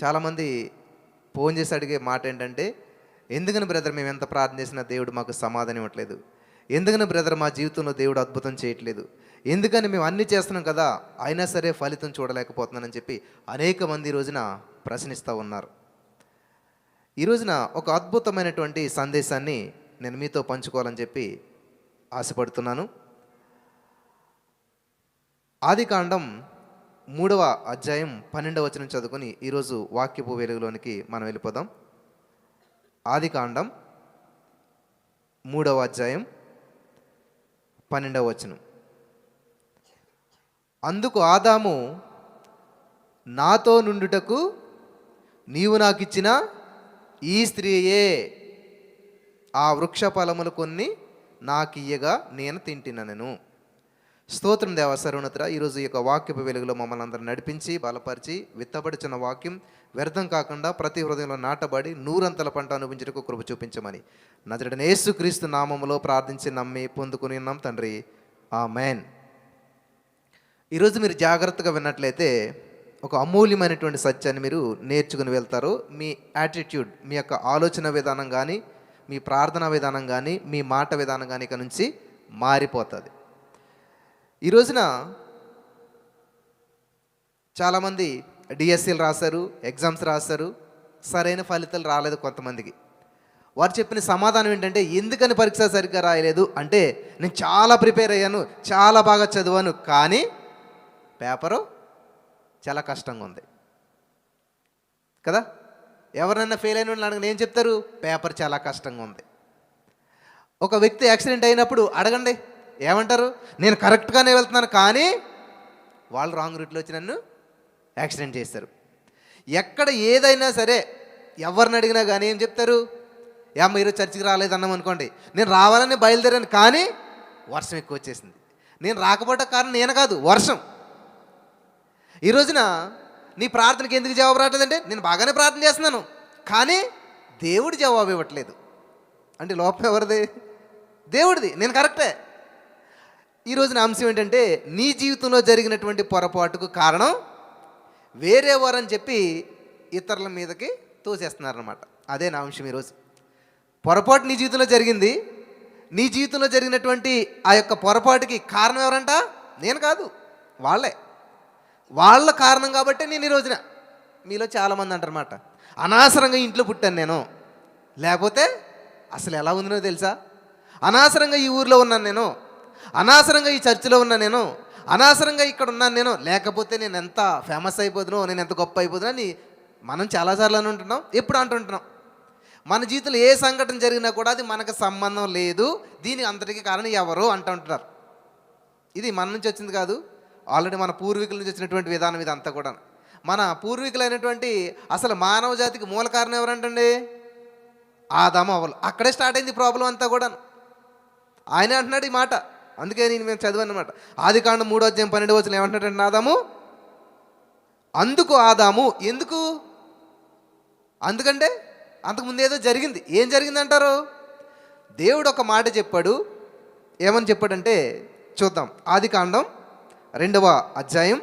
చాలామంది ఫోన్ చేసి అడిగే మాట ఏంటంటే, ఎందుకని బ్రదర్ మేము ఎంత ప్రార్థన చేసినా దేవుడు మాకు సమాధానం ఇవ్వట్లేదు, ఎందుకని బ్రదర్ మా జీవితంలో దేవుడు అద్భుతం చేయట్లేదు, ఎందుకని మేము అన్నీ చేస్తున్నాం కదా అయినా సరే ఫలితం చూడలేకపోతున్నానని చెప్పి అనేక మంది ఈ రోజున ప్రశ్నిస్తూ ఉన్నారు. ఈ రోజున ఒక అద్భుతమైనటువంటి సందేశాన్ని నేను మీతో పంచుకోవాలని చెప్పి ఆశపడుతున్నాను. ఆదికాండం 3వ అధ్యాయం 12వ వచనం చదువుకొని ఈరోజు వాక్యపు వెలుగులోనికి మనం వెళ్ళిపోదాం. ఆదికాండం 3వ అధ్యాయం 12వ వచనం. అందుకు ఆదాము, నాతో నుండుటకు నీవు నాకిచ్చిన ఈ స్త్రీయే ఆ వృక్ష ఫలములు కొన్ని నాకియ్యగా నేను తింటినను. స్తోత్రం దేవ సర్వోన్నతుడా, ఈరోజు ఈ యొక్క వాక్యపు వెలుగులో మమ్మల్ని అందరూ నడిపించి బలపరిచి విత్తబడిచిన వాక్యం వ్యర్థం కాకుండా ప్రతి హృదయంలో నాటబడి నూరంతల పంట అనుభవించడానికి కృప చూపించమని నజరేయుడైన యేసుక్రీస్తు నామములో ప్రార్థించి నమ్మి పొందుకుని ఉన్నాం తండ్రి, ఆమేన్. ఈరోజు మీరు జాగ్రత్తగా విన్నట్లయితే ఒక అమూల్యమైనటువంటి సత్యాన్ని మీరు నేర్చుకుని వెళ్తారు. మీ యాటిట్యూడ్, మీ యొక్క ఆలోచన విధానం కానీ, మీ ప్రార్థనా విధానం కానీ, మీ మాట విధానం కానీ ఇక నుంచి మారిపోతుంది. ఈ రోజున చాలామంది డిఎస్సీలు రాశారు, ఎగ్జామ్స్ రాశారు, సరైన ఫలితాలు రాలేదు కొంతమందికి. వారు చెప్పిన సమాధానం ఏంటంటే, ఎందుకని పరీక్ష సరిగ్గా రాయలేదు అంటే, నేను చాలా ప్రిపేర్ అయ్యాను, చాలా బాగా చదివాను, కానీ పేపరు చాలా కష్టంగా ఉంది కదా. ఎవరినైనా ఫెయిల్ అయిన వాళ్ళని అడగండి, ఏం చెప్తారు? పేపర్ చాలా కష్టంగా ఉంది. ఒక వ్యక్తి యాక్సిడెంట్ అయినప్పుడు అడగండి, ఏమంటారు? నేను కరెక్ట్గానే వెళ్తున్నాను, కానీ వాళ్ళు రాంగ్ రూట్లో వచ్చి నన్ను యాక్సిడెంట్ చేస్తారు. ఎక్కడ ఏదైనా సరే ఎవరిని అడిగినా కానీ ఏం చెప్తారు? ఏమో ఈరోజు చర్చికి రాలేదన్నాం అనుకోండి, నేను రావాలని బయలుదేరాను కానీ వర్షం ఎక్కువ వచ్చేసింది. నేను రాకపోవడం కారణం నేను కాదు, వర్షం. ఈ రోజున నీ ప్రార్థనకి ఎందుకు జవాబు రావట్లేదంటే, నేను బాగానే ప్రార్థన చేస్తున్నాను కానీ దేవుడు జవాబు ఇవ్వట్లేదు అంటే లోపం ఎవరిది? దేవుడిది. నేను కరెక్టే. ఈ రోజున అంశం ఏంటంటే, నీ జీవితంలో జరిగినటువంటి పొరపాటుకు కారణం వేరే వారని చెప్పి ఇతరుల మీదకి తోసేస్తున్నారన్నమాట. అదే నా అంశం ఈరోజు. పొరపాటు నీ జీవితంలో జరిగింది. నీ జీవితంలో జరిగినటువంటి ఆ యొక్క పొరపాటుకి కారణం ఎవరంట? నేను కాదు, వాళ్ళే. వాళ్ళ కారణం కాబట్టి నేను ఈ రోజున, మీలో చాలామంది అంటారన్నమాట, అనవసరంగా ఇంట్లో పుట్టాను నేను, లేకపోతే అసలు ఎలా ఉందినో తెలుసా, అనవసరంగా ఈ ఊర్లో ఉన్నాను నేను, అనవసరంగా ఈ చర్చిలో ఉన్నాను నేను, అనవసరంగా ఇక్కడ ఉన్నాను నేను, లేకపోతే నేను ఎంత ఫేమస్ అయిపోదునో, నేను ఎంత గొప్ప అయిపోదునో అని మనం చాలాసార్లు అని ఉంటున్నాం. ఎప్పుడు అంటుంటున్నాం? మన జీవితంలో ఏ సంఘటన జరిగినా కూడా అది మనకు సంబంధం లేదు, దీనికి అంతటికి కారణం ఎవరు అంటుంటారు. ఇది మన నుంచి వచ్చింది కాదు, ఆల్రెడీ మన పూర్వీకుల నుంచి వచ్చినటువంటి విధానం ఇది అంతా కూడా. మన పూర్వీకులైనటువంటి అసలు మానవ జాతికి మూల కారణం ఎవరంటండి? ఆదాము అవ్వలు. అక్కడే స్టార్ట్ అయింది ప్రాబ్లం అంతా కూడా. ఆయన అంటున్నాడు ఈ మాట, అందుకే నేను మేము చదివానమాట. ఆదికాండం 3వ అధ్యాయం 12వ వచనం ఏమంటున్నాడంటే, ఆదాము, అందుకు ఆదాము, ఎందుకు? అందుకంటే అంతకుముందు ఏదో జరిగింది. ఏం జరిగిందంటారు? దేవుడు ఒక మాట చెప్పాడు. ఏమని చెప్పాడంటే చూద్దాం. ఆదికాండం 2వ అధ్యాయం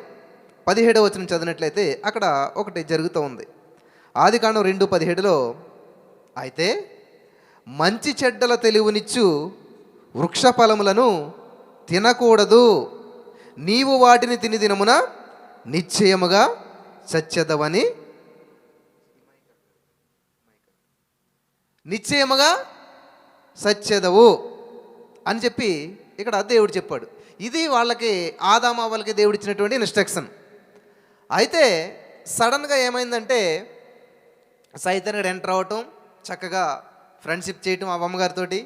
17వ వచనం చదివినట్లయితే అక్కడ ఒకటి జరుగుతూ ఉంది. ఆదికాండం 2:17లో, అయితే మంచి చెడ్డల తెలివినిచ్చు వృక్ష ఫలములను తినకూడదు, నీవు వాటిని తిని దినమున నిశ్చయముగా చచ్చెదవని, నిశ్చయముగా చచ్చెదవు అని చెప్పి ఇక్కడ దేవుడు చెప్పాడు. ఇది వాళ్ళకి, ఆదాము అవ్వలకి దేవుడు ఇచ్చినటువంటి ఇన్స్ట్రక్షన్. అయితే సడన్గా ఏమైందంటే, సైతానుడు ఎంటర్ అవ్వటం, చక్కగా ఫ్రెండ్షిప్ చేయటం అమ్మగారితోటి,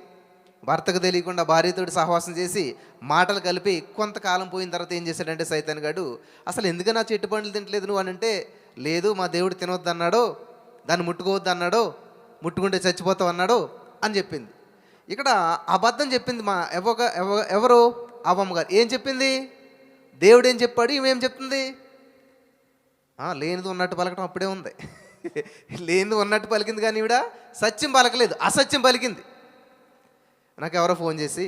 భర్తకు తెలియకుండా భార్యతోటి సహవాసం చేసి మాటలు కలిపి కొంతకాలం పోయిన తర్వాత ఏం చేశాడంటే సైతాన్ గాడు, అసలు ఎందుకని నా చెట్టు పండ్లు తింటలేదు నువ్వు అని అంటే, లేదు మా దేవుడు తినవద్దు అన్నాడు, దాన్ని ముట్టుకోవద్దు అన్నాడు, ముట్టుకుంటే చచ్చిపోతావు అన్నాడు అని చెప్పింది. ఇక్కడ అబద్ధం చెప్పింది మా ఎవరు? అవ్వమ్మగారు. ఏం చెప్పింది? దేవుడు ఏం చెప్పాడు, ఈమెం చెప్తుంది? లేనిది ఉన్నట్టు పలకటం అప్పుడే ఉంది. లేనిది ఉన్నట్టు పలికింది, కానీ ఈవిడ సత్యం పలకలేదు, అసత్యం పలికింది. నాకు ఎవరో ఫోన్ చేసి,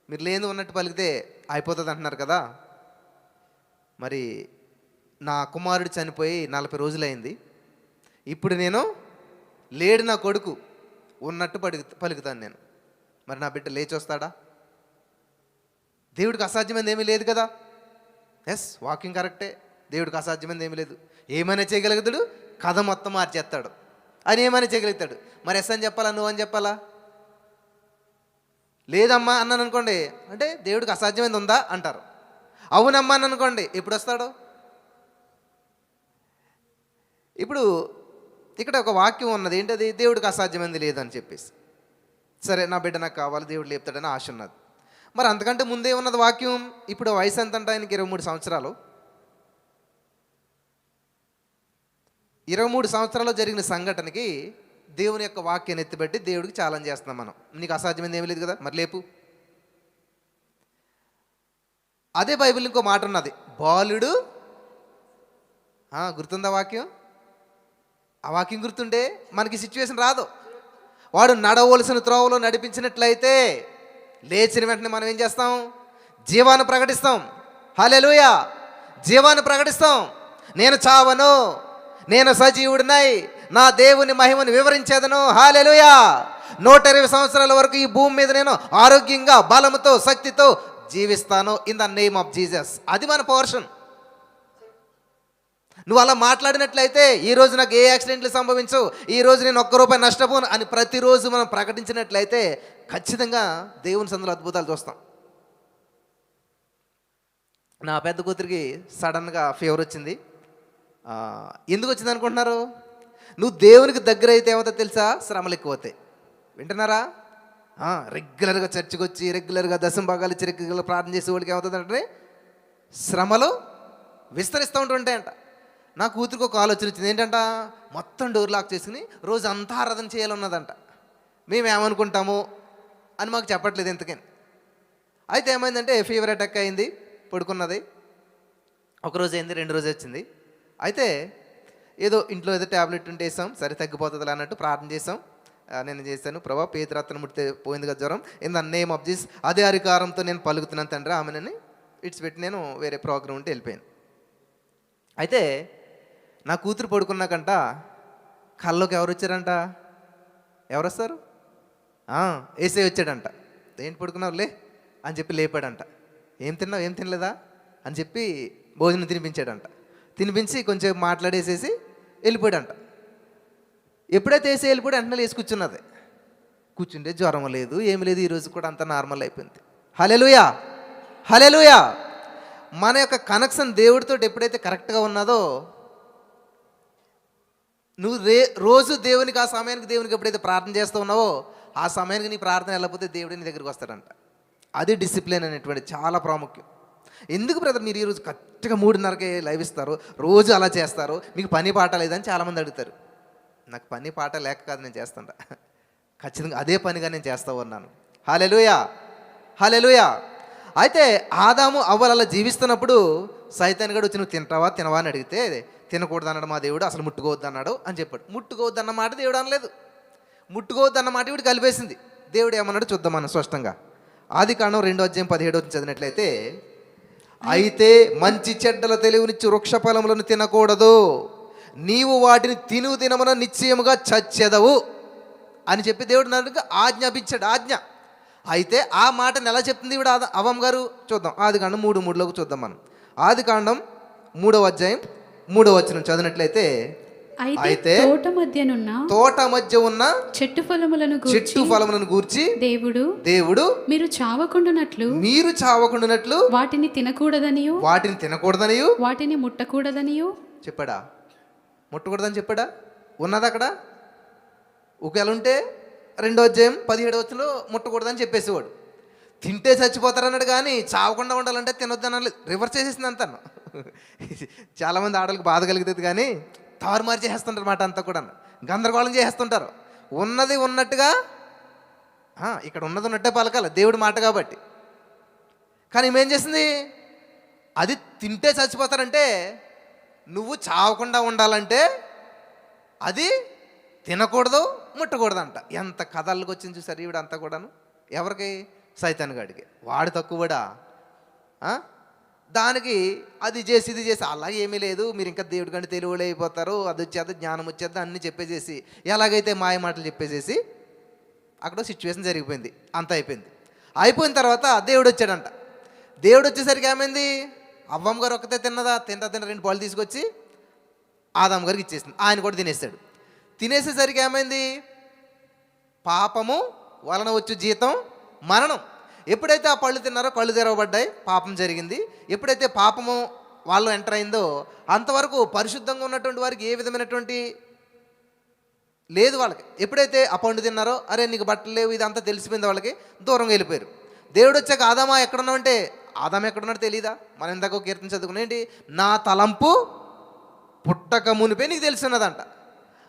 మీరు లేనిది ఉన్నట్టు పలికితే అయిపోతుంది అంటున్నారు కదా, మరి నా కుమారుడు చనిపోయి 40 రోజులైంది. ఇప్పుడు నేను లేడు నా కొడుకు ఉన్నట్టు పలుకుతాను నేను. మరి నా బిడ్డ లేచి వస్తాడా? దేవుడికి అసాధ్యమైనది ఏమీ లేదు కదా. ఎస్, వాకింగ్ కరెక్టే. దేవుడికి అసాధ్యమైనది ఏమీ లేదు. ఏమైనా చేయగలుగుతాడు, కథ మొత్తం మార్చేస్తాడు. అని ఏమైనా చేయగలుగుతాడు. మరి ఎస్ అని చెప్పాలా, నువ్వు అని చెప్పాలా? లేదమ్మా అన్నాను అనుకోండి, అంటే దేవుడికి అసాధ్యమైనది ఉందా అంటారు. అవునమ్మా అని అనుకోండి, ఎప్పుడు వస్తాడు? ఇప్పుడు ఇక్కడ ఒక వాక్యం ఉన్నది, ఏంటది? దేవుడికి అసాధ్యమైనది లేదని చెప్పేసి. సరే, నా బిడ్డ నాకు కావాలి, దేవుడు లేపుతాడని ఆశ ఉన్నది. మరి అంతకంటే ముందే ఉన్నది వాక్యం. ఇప్పుడు వయసు ఎంత అంటే ఆయనకి 23 సంవత్సరాలు. 23 సంవత్సరాల్లో జరిగిన సంఘటనకి దేవుని యొక్క వాక్యాన్ని ఎత్తిపెట్టి దేవుడికి ఛాలెంజ్ చేస్తున్నాం మనం. నీకు అసాధ్యమైనది ఏమీ లేదు కదా, మరి లేపు. అదే బైబిల్ ఇంకో మాట ఉన్నది, బాలుడు. గుర్తుందా వాక్యం? ఆ వాక్యం గుర్తుంటే మనకి సిచ్యువేషన్ రాదు. వాడు నడవలసిన త్రోవలో నడిపించినట్లయితే లేచిన వెంటనే మనం ఏం చేస్తాం? జీవాన్ని ప్రకటిస్తాం. హల్లెలూయా, జీవాన్ని ప్రకటిస్తాం. నేను చావను, నేను సజీవుడినై నా దేవుని మహిమను వివరించేదను. హల్లెలూయా. 120 సంవత్సరాల వరకు ఈ భూమి మీద నేను ఆరోగ్యంగా, బలముతో, శక్తితో జీవిస్తాను in the name of Jesus. అది మన పోర్షన్. నువ్వు అలా మాట్లాడినట్లయితే, ఈరోజు నాకు ఏ యాక్సిడెంట్లు సంభవించవు, ఈరోజు నేను ₹1 నష్టపోను అని ప్రతిరోజు మనం ప్రకటించినట్లయితే ఖచ్చితంగా దేవుని సందులో అద్భుతాలు చూస్తాం. నా పెద్ద కూతురికి సడన్గా ఫీవర్ వచ్చింది. ఎందుకు వచ్చింది అనుకుంటున్నారు? నువ్వు దేవునికి దగ్గర అయితే ఏమవుతుందో తెలుసా? శ్రమలు ఎక్కువ అవుతాయి. వింటున్నారా? రెగ్యులర్గా చర్చికి వచ్చి, రెగ్యులర్గా దశమ భాగాలు ఇచ్చి, రెగ్యులర్గా ప్రార్థన చేసే వాళ్ళకి ఏమవుతుందంటే శ్రమలు విస్తరిస్తూ ఉంటుంటాయంట. నా కూతురికి ఒక ఆలోచన వచ్చింది. ఏంటంట? మొత్తం డోర్ లాక్ చేసుకుని రోజు అంతా ఆరాధన చేయాలన్నదంట. మేమేమనుకుంటాము అని మాకు చెప్పట్లేదు ఎందుకని. అయితే ఏమైందంటే ఫీవర్ అటాక్ అయింది, పడుకున్నది. ఒకరోజు అయింది, 2 రోజు వచ్చింది. అయితే ఏదో ఇంట్లో ఏదో ట్యాబ్లెట్ ఉంటే వేసాం, సరే తగ్గిపోతుంది అన్నట్టు ప్రార్థన చేసాం. నేను చేశాను, ప్రభా పేతురాత్రను ముడితే పోయింది కదా జ్వరం, in the name of Jesus, అదే అధికారంతో నేను పలుకుతున్నాను తండ్రి ఆమెనని ఇడిచిపెట్టి నేను వేరే ప్రోగ్రామ్ ఉంటే వెళ్ళిపోయాను. అయితే నా కూతురు పడుకున్నాకంట కల్లోకి ఎవరు వచ్చారంట? ఎవరు వస్తారు? ఏసై వచ్చాడంట. ఏంటి పడుకున్నావు లే అని చెప్పి లేపాడంట. ఏం తిన్నావు, ఏం తినలేదా అని చెప్పి భోజనం తినిపించాడంట. తినిపించి కొంచెం మాట్లాడేసేసి వెళ్ళిపోయాడంట. ఎప్పుడైతే వేసి వెళ్ళిపోయి వెంటనే లేచి కూర్చున్నది. కూర్చుంటే జ్వరం లేదు, ఏమి లేదు, ఈరోజు కూడా అంతా నార్మల్ అయిపోయింది. హల్లెలూయా, హల్లెలూయా. మన యొక్క కనెక్షన్ దేవుడితో ఎప్పుడైతే కరెక్ట్గా ఉన్నదో, నువ్వు రోజు దేవునికి ఆ సమయానికి దేవునికి ఎప్పుడైతే ప్రార్థన చేస్తూ ఉన్నావో, ఆ సమయానికి నీ ప్రార్థన వెళ్ళకపోతే దేవుడు నీ దగ్గరికి వస్తాడంట. అది డిసిప్లిన్ అనేటువంటి చాలా ప్రాముఖ్యం. ఎందుకు బ్రదర్ మీరు ఈరోజు కరెక్ట్గా 3:30కే లైవ్ ఇస్తారు, రోజు అలా చేస్తారు, మీకు పని పాట లేదని చాలామంది అడుగుతారు. నాకు పని పాట లేక కాదు, నేను చేస్తాను ఖచ్చితంగా అదే పనిగా నేను చేస్తూ ఉన్నాను. హల్లెలూయా, హల్లెలూయా. అయితే ఆదాము అవ్వలు అలా జీవిస్తున్నప్పుడు సైతాన్ గడు వచ్చి నువ్వు తినవా అని అడిగితే, తినకూడదు అన్నాడు మా దేవుడు, అసలు ముట్టుకోవద్దు అన్నాడు అని చెప్పాడు. ముట్టుకోవద్దు అన్న మాట దేవుడు అనలేదు, ముట్టుకోవద్దు అన్న మాట ఇవిడు కలిపేసింది. దేవుడు ఏమన్నాడు చూద్దాం మనం స్పష్టంగా. ఆదికాండం 2:17 చదివినట్లయితే, అయితే మంచి చెడ్డల తెలివినిచ్చి వృక్ష ఫలములను తినకూడదు, నీవు వాటిని తినమున నిశ్చయముగా చచ్చెదవు అని చెప్పి దేవుడు నాకు ఆజ్ఞాపించాడు, ఆజ్ఞ. అయితే ఆ మాటను ఎలా చెప్తుంది ఇప్పుడు అవ్వం గారు? చూద్దాం. ఆదికాండం 3:3లోకి చూద్దాం మనం. ఆదికాండం 3:3 చదివినట్లయితే, అయితే తోట మధ్య ఉన్న చెట్టు ఫలములను గూర్చి దేవుడు మీరు చావకుండానట్లు వాటిని తినకూడదనియు వాటిని ముట్టకూడదనియు చెప్పాడా? ముట్టకూడదని చెప్పాడా? ఉన్నది అక్కడ. ఒకవేళ ఉంటే 2:17 ముట్టకూడదని చెప్పేసేవాడు. తింటే చచ్చిపోతారన్నాడు కానీ చావకుండా ఉండాలంటే తినొద్దనలేదు. రివర్స్ చేసేసింది అంతా. చాలామంది ఆడలకు బాధ కలుగుతుంది కానీ తారుమారు చేసేస్తుంటారు మాట అంతా కూడా, గందరగోళం చేసేస్తుంటారు. ఉన్నది ఉన్నట్టుగా, ఇక్కడ ఉన్నది ఉన్నట్టే పలకాలి దేవుడి మాట కాబట్టి. కానీ ఏం చేసింది? అది తింటే చచ్చిపోతారంటే, నువ్వు చావకుండా ఉండాలంటే అది తినకూడదు, ముట్టకూడదంట. ఎంత కథలకు వచ్చింది చూసారు ఈవిడ అంతా కూడాను. ఎవరికి? సైతాన్ గాడికి. వాడు తక్కువడా? దానికి అది చేసి ఇది చేసి అలా ఏమీ లేదు, మీరు ఇంకా దేవుడి కంటే తెలివిలో అయిపోతారు, అది వచ్చేది జ్ఞానం వచ్చేది అన్నీ చెప్పేసేసి ఎలాగైతే మాయ మాటలు చెప్పేసేసి అక్కడ సిచ్యువేషన్ జరిగిపోయింది. అంత అయిపోయింది. అయిపోయిన తర్వాత దేవుడు వచ్చాడంట. దేవుడు వచ్చేసరికి ఏమైంది, అవ్వమ్మ గారు ఒక్కతే తిన్నదా, తింటా 2 పాలు తీసుకొచ్చి ఆదాం గారికి ఇచ్చేసింది. ఆయన కూడా తినేసాడు. తినేసేసరికి ఏమైంది, పాపము వలన వచ్చు జీతం మరణం. ఎప్పుడైతే ఆ పళ్ళు తిన్నారో కళ్ళు తెరవబడ్డాయి, పాపం జరిగింది. ఎప్పుడైతే పాపము వాళ్ళు ఎంటర్ అయిందో అంతవరకు పరిశుద్ధంగా ఉన్నటువంటి వారికి ఏ విధమైనటువంటి లేదు వాళ్ళకి. ఎప్పుడైతే ఆ పండు తిన్నారో, అరే నీకు బట్టలు లేవు, ఇదంతా తెలిసిపోయింది వాళ్ళకి, దూరంగా వెళ్ళిపోయారు. దేవుడు వచ్చాక ఆదామా ఎక్కడున్నావు అంటే, ఆదాం ఎక్కడున్నాడు తెలియదా? మనం ఇందాక కీర్తన చదువుకున్నా ఏంటి, నా తలంపు పుట్టక మునిపే నీకు తెలుసున్నదంట.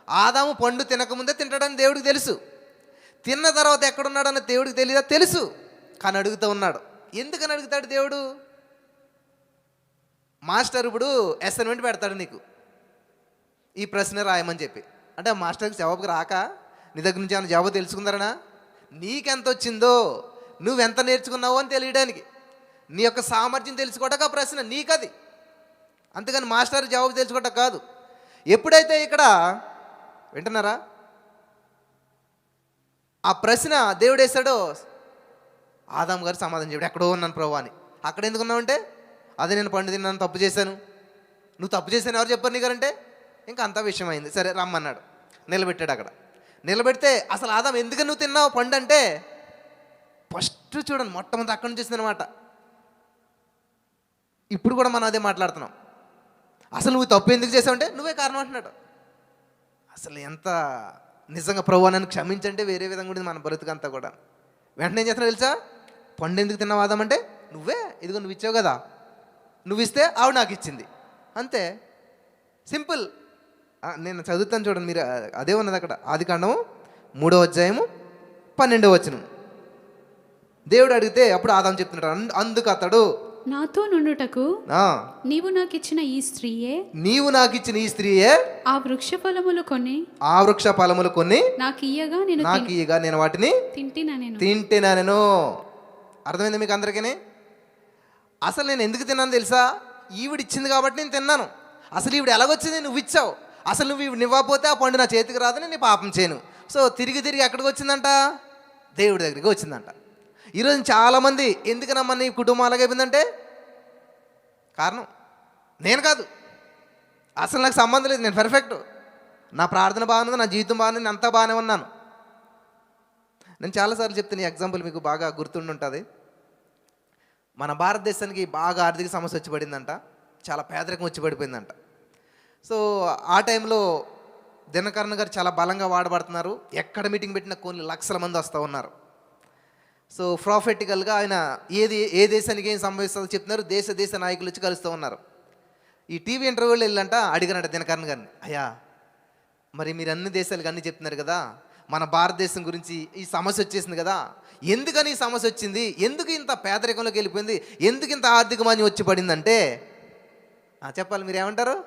ఆదాము పండు తినకముందే తింటాడని దేవుడికి తెలుసు. తిన్న తర్వాత ఎక్కడున్నాడని దేవుడికి తెలియదా? తెలుసు. కానీ అడుగుతూ ఉన్నాడు. ఎందుకని అడుగుతాడు దేవుడు? మాస్టర్ ఇప్పుడు అసైన్మెంట్ పెడతాడు నీకు, ఈ ప్రశ్న రాయమని చెప్పి. అంటే ఆ మాస్టర్కి జవాబుకి రాక నీ దగ్గర నుంచి ఏమైనా జవాబు తెలుసుకుందారనా? నీకెంత వచ్చిందో, నువ్వెంత నేర్చుకున్నావో అని తెలియడానికి, నీ యొక్క సామర్థ్యం తెలుసుకోవడానికి ఆ ప్రశ్న నీకది. అంతేగాని మాస్టర్ జవాబు తెలుసుకోవటం కాదు. ఎప్పుడైతే ఇక్కడ వింటున్నారా, ఆ ప్రశ్న దేవుడు వేశాడో, ఆదాం గారు సమాధానం చెప్పాడు, ఎక్కడో ఉన్నాను ప్రభు అని. అక్కడ ఎందుకున్నావంటే, అదే నేను పండు తిన్నాను, తప్పు చేశాను. నువ్వు తప్పు చేశాను ఎవరు చెప్పారు నీకంటే, ఇంకా అంతా విషయం అయింది. సరే రమ్మన్నాడు, నిలబెట్టాడు. అక్కడ నిలబెడితే అసలు ఆదాం ఎందుకు నువ్వు తిన్నావు పండు అంటే, ఫస్ట్ చూడండి మొట్టమొదటి అక్కడి నుంచి వచ్చిందనమాట. ఇప్పుడు కూడా మనం అదే మాట్లాడుతున్నాం. అసలు నువ్వు తప్పు ఎందుకు చేసావంటే నువ్వే కారణం అంటున్నాడు. అసలు ఎంత నిజంగా ప్రభు నన్ను క్షమించంటే వేరే విధంగా ఉంటుంది మన బ్రతుకంతా కూడా. వెంటనే ఏం చేస్తున్నా తెలుసా, పండు ఎందుకు తిన్నావు ఆదాం అంటే, నువ్వే, ఇదిగో నువ్వు ఇచ్చావు కదా, నువ్వు ఇస్తే ఆవిడ నాకు ఇచ్చింది, అంతే సింపుల్. నేను చదువుతాను చూడండి, మీరు అదే ఉన్నది అక్కడ. ఆదికాండము 3వ అధ్యాయము 12వ వచనం. దేవుడు అడిగితే అప్పుడు ఆదాం చెప్తున్నాడు, అందుకు అతడు, నాతో నుండుటకు నీవు నాకు ఇచ్చిన ఈ స్త్రీయే ఆ వృక్ష ఫలములు కొన్ని నాకు ఇయ్యగా నేను వాటిని తింటినా నేను. అర్థమైంది మీకు అందరికీ? అసలు నేను ఎందుకు తిన్నాను తెలుసా, ఈవిడ ఇచ్చింది కాబట్టి నేను తిన్నాను. అసలు ఈవిడ ఎలాగొచ్చింది, నువ్వు ఇచ్చావు. అసలు నువ్వు ఈవిడ ఇవ్వకపోతే ఆ పండు నా చేతికి రాదని నేను పాపం చేయను. సో తిరిగి ఎక్కడికి వచ్చిందంట, దేవుడి దగ్గరికి వచ్చిందంట. ఈరోజు చాలామంది ఎందుకనమ్మా నీ కుటుంబం అలాగైపోయిందంటే, కారణం నేను కాదు, అసలు నాకు సంబంధం లేదు, నేను పర్ఫెక్ట్, నా ప్రార్థన బాగున్నది, నా జీవితం బాగుంది, నేను అంతా బాగానే ఉన్నాను. నేను చాలాసార్లు చెప్తాను, ఈ ఎగ్జాంపుల్ మీకు బాగా గుర్తుండుంటుంది. మన భారతదేశానికి బాగా ఆర్థిక సమస్య వచ్చి పడిందంట, చాలా పేదరికం వచ్చి పడిపోయిందంట. సో ఆ టైంలో దినకరణ గారు చాలా బలంగా వాడబడుతున్నారు. ఎక్కడ మీటింగ్ పెట్టినా కొన్ని లక్షల మంది వస్తూ ఉన్నారు. సో ప్రాఫెటికల్గా ఆయన ఏ దేశానికి ఏం సంభవిస్తుందో చెప్తున్నారు. దేశ నాయకులు వచ్చి కలుస్తూ ఉన్నారు. ఈ టీవీ ఇంటర్వ్యూలో వెళ్ళంట అడిగినట్ట దినకరణ గారిని, అయ్యా మరి మీరు అన్ని దేశాలకు అన్నీ చెప్తున్నారు కదా, మన భారతదేశం గురించి ఈ సమస్య వచ్చేసింది కదా, ఎందుకని ఈ సమస్య వచ్చింది, ఎందుకు ఇంత పేదరికంలోకి వెళ్ళిపోయింది, ఎందుకు ఇంత ఆర్థిక మాన్యం వచ్చి పడిందంటే చెప్పాలి. మీరు ఏమంటారు?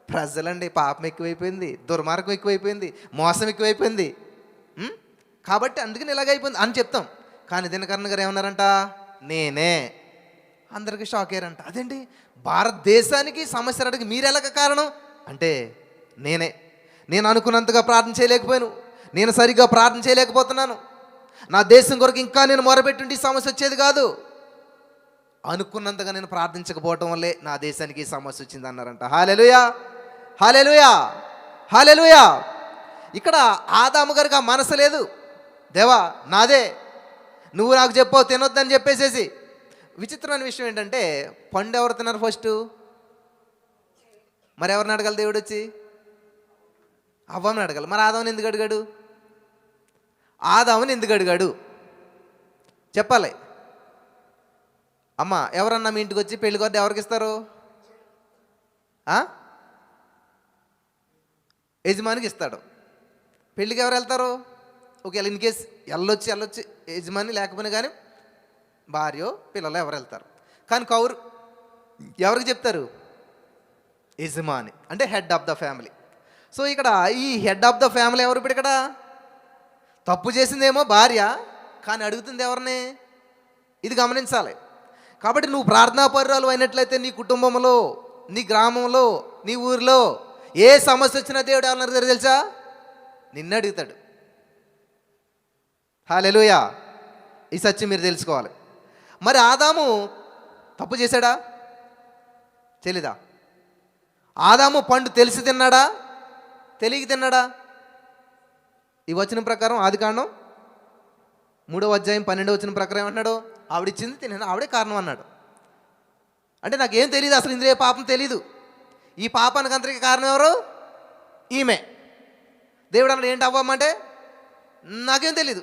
ప్రజలండి, పాపం ఎక్కువైపోయింది, దుర్మార్గం ఎక్కువైపోయింది, మోసం ఎక్కువైపోయింది, కాబట్టి అందుకని ఇలాగైపోయింది అని చెప్తాం. కానీ దినకరణ గారు ఏమన్నారంట, నేనే. అందరికీ షాక్ అయ్యారంట. అదేంటి భారతదేశానికి సమస్య రావడానికి మీరు ఎలాగ కారణం అంటే, నేను అనుకున్నంతగా ప్రార్థన చేయలేకపోయాను, నేను సరిగ్గా ప్రార్థన చేయలేకపోతున్నాను, నా దేశం కొరకు ఇంకా నేను మొరపెట్టుంటే ఈ సమస్య వచ్చేది కాదు, అనుకున్నంతగా నేను ప్రార్థించకపోవటం వల్లే నా దేశానికి ఈ సమస్య వచ్చింది అన్నారంట. హల్లెలూయా, హల్లెలూయా, హల్లెలూయా. ఇక్కడ ఆదాము గారికి ఆ మనసు లేదు, దేవా నాదే, నువ్వు నాకు చెప్పావు తినొద్దని చెప్పేసేసి. విచిత్రమైన విషయం ఏంటంటే, పండు ఎవరు తిన్నారు ఫస్ట్? మరి ఎవరిని అడగాలి దేవుడు వచ్చి? అవ్వని అడగాలి. మరి ఆదాముని ఎందుకు అడిగాడు? చెప్పాలి. అమ్మ ఎవరన్నా మీ ఇంటికి వచ్చి పెళ్లి కొద్ది ఎవరికి ఇస్తారు? యజమానికి ఇస్తాడు. పెళ్ళికి ఎవరు వెళ్తారు? ఒకవేళ ఇన్ కేస్ వెళ్ళొచ్చి యజమాని లేకపోయినా కానీ భార్యో పిల్లలు ఎవరు వెళ్తారు. కానీ కౌరు ఎవరికి చెప్తారు? యజమాని, అంటే head of the family. So ఇక్కడ ఈ హెడ్ ఆఫ్ ద ఫ్యామిలీ ఎవరు? ఇప్పుడు ఇక్కడ తప్పు చేసిందేమో భార్య, కానీ అడుగుతుంది ఎవరిని? ఇది గమనించాలి. కాబట్టి నువ్వు ప్రార్థనాపరురాలు అయినట్లయితే నీ కుటుంబంలో, నీ గ్రామంలో, నీ ఊరిలో ఏ సమస్య వచ్చినా దేవుడు ఏమన్నారు తెలుసా? నిన్ను అడుగుతాడు. హల్లెలూయా. ఈ సత్యం మీరు తెలుసుకోవాలి. మరి ఆదాము తప్పు చేశాడా? తెలీదా? ఆదాము పండు తెలిసి తిన్నాడా? తెలియక తిన్నాడా? ఈ వచనం ప్రకారం ఆదికాండం 3వ అధ్యాయం 12వ వచనం ప్రకారం ఏమన్నాడు? ఆవిడిచ్చింది తిన్నాను, ఆవిడే కారణం అన్నాడు. అంటే నాకేం తెలియదు, అసలు ఇందులో ఏ పాపం తెలీదు. ఈ పాపానికి అంతరికి కారణం ఎవరు? ఈమె. దేవుడు అన్నాడు ఏంటి అవ్వమంటే నాకేం తెలీదు.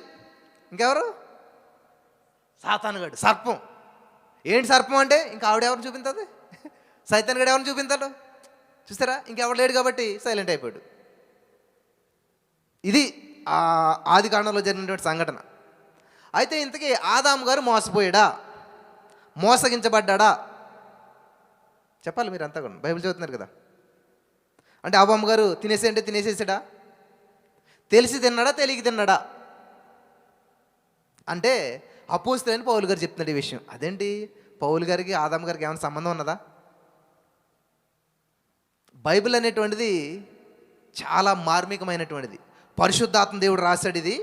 ఇంకెవరు? సాతానుగాడు, సర్పం. ఏంటి సర్పం అంటే ఇంకా ఆవిడెవరిని చూపించదు? సైతాన్ గడు ఎవరిని చూపించాడు? చూసారా, ఇంకెవరు లేడు కాబట్టి సైలెంట్ అయిపోయాడు. ఇది ఆది కాండంలో జరిగినటువంటి సంఘటన. అయితే ఇంతకీ ఆదాము గారు మోసపోయాడా, మోసగించబడ్డా? చెప్పాలి మీరు అంతా కూడా, బైబిల్ చదువుతున్నారు కదా. అంటే అవ్వమ్మ గారు తినేసేయంటే తినేసేసాడా? తెలిసి తిన్నాడా, తెలియక తిన్నాడా? అంటే అపోస్తలుడైన పౌలు గారు చెప్తున్నాడు ఈ విషయం. అదేంటి, పౌలు గారికి ఆదాము గారికి ఏమైనా సంబంధం ఉన్నదా? బైబిల్ అనేటువంటిది చాలా మార్మికమైనటువంటిది. పరిశుద్ధాత్మ దేవుడు రాశాడు. ఇది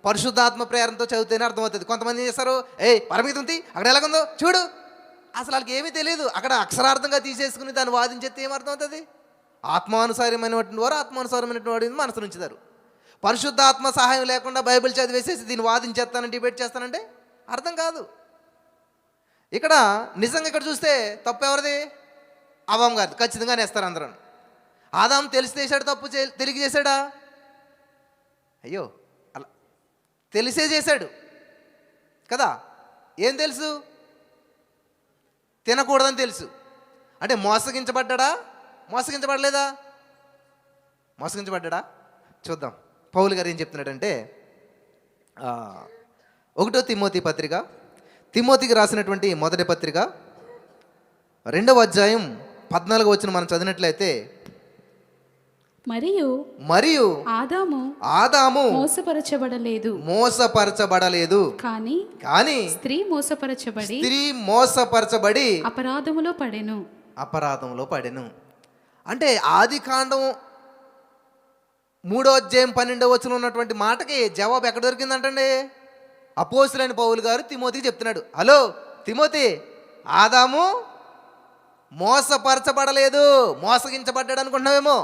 పరిశుద్ధాత్మ ప్రేరణతో చదివితేనే అర్థమవుతుంది. కొంతమంది ఏం చేస్తారు, పరమితుంది అక్కడ ఎలాగుందో చూడు, అసలు వాళ్ళకి ఏమీ తెలియదు. అక్కడ అక్షరార్థంగా తీసేసుకుని దాన్ని వాదించేస్తే ఏమర్థమవుతుంది? ఆత్మానుసారమైనటువంటి వారు ఆత్మానుసారమైనటువంటి వాడు మనసు ఉంచుతారు. పరిశుద్ధాత్మ సహాయం లేకుండా బైబిల్ చదివేసేసి దీన్ని వాదించేస్తానంటే, డిబేట్ చేస్తానంటే అర్థం కాదు. ఇక్కడ నిజంగా ఇక్కడ చూస్తే తప్పు ఎవరిది? అవ్వమ్మ గారిది. ఖచ్చితంగా నేస్తారు అందరూ. ఆదాము తెలిసి చేశాడు తప్పు, తెలియ చేశాడా? అయ్యో, అలా తెలిసే చేశాడు కదా. ఏం తెలుసు? తినకూడదని తెలుసు. అంటే మోసగించబడ్డా? మోసగించబడలేదా? మోసగించబడ్డా? చూద్దాం పౌలు గారు ఏం చెప్తున్నాడంటే 1వ తిమోతి పత్రిక, తిమోతికి రాసినటువంటి మొదటి పత్రిక 2వ అధ్యాయం 14వ వచనం మనం చదివినట్లయితే, మరియు ఆదాము మోసపరచబడలేదు కానీ స్త్రీ మోసపరచబడి అపరాధములో పడెను. అంటే ఆది కాండం 3వ అధ్యాయం 12వ వచనం ఉన్నటువంటి మాటకి జవాబు ఎక్కడ దొరికిందంటండి? అపోస్తలుడైన పౌలు గారు తిమోతికి చెప్తున్నాడు, హలో తిమోతి, ఆదాము మోసపరచబడలేదు. మోసగించబడ్డాడు అనుకుంటున్నావేమో.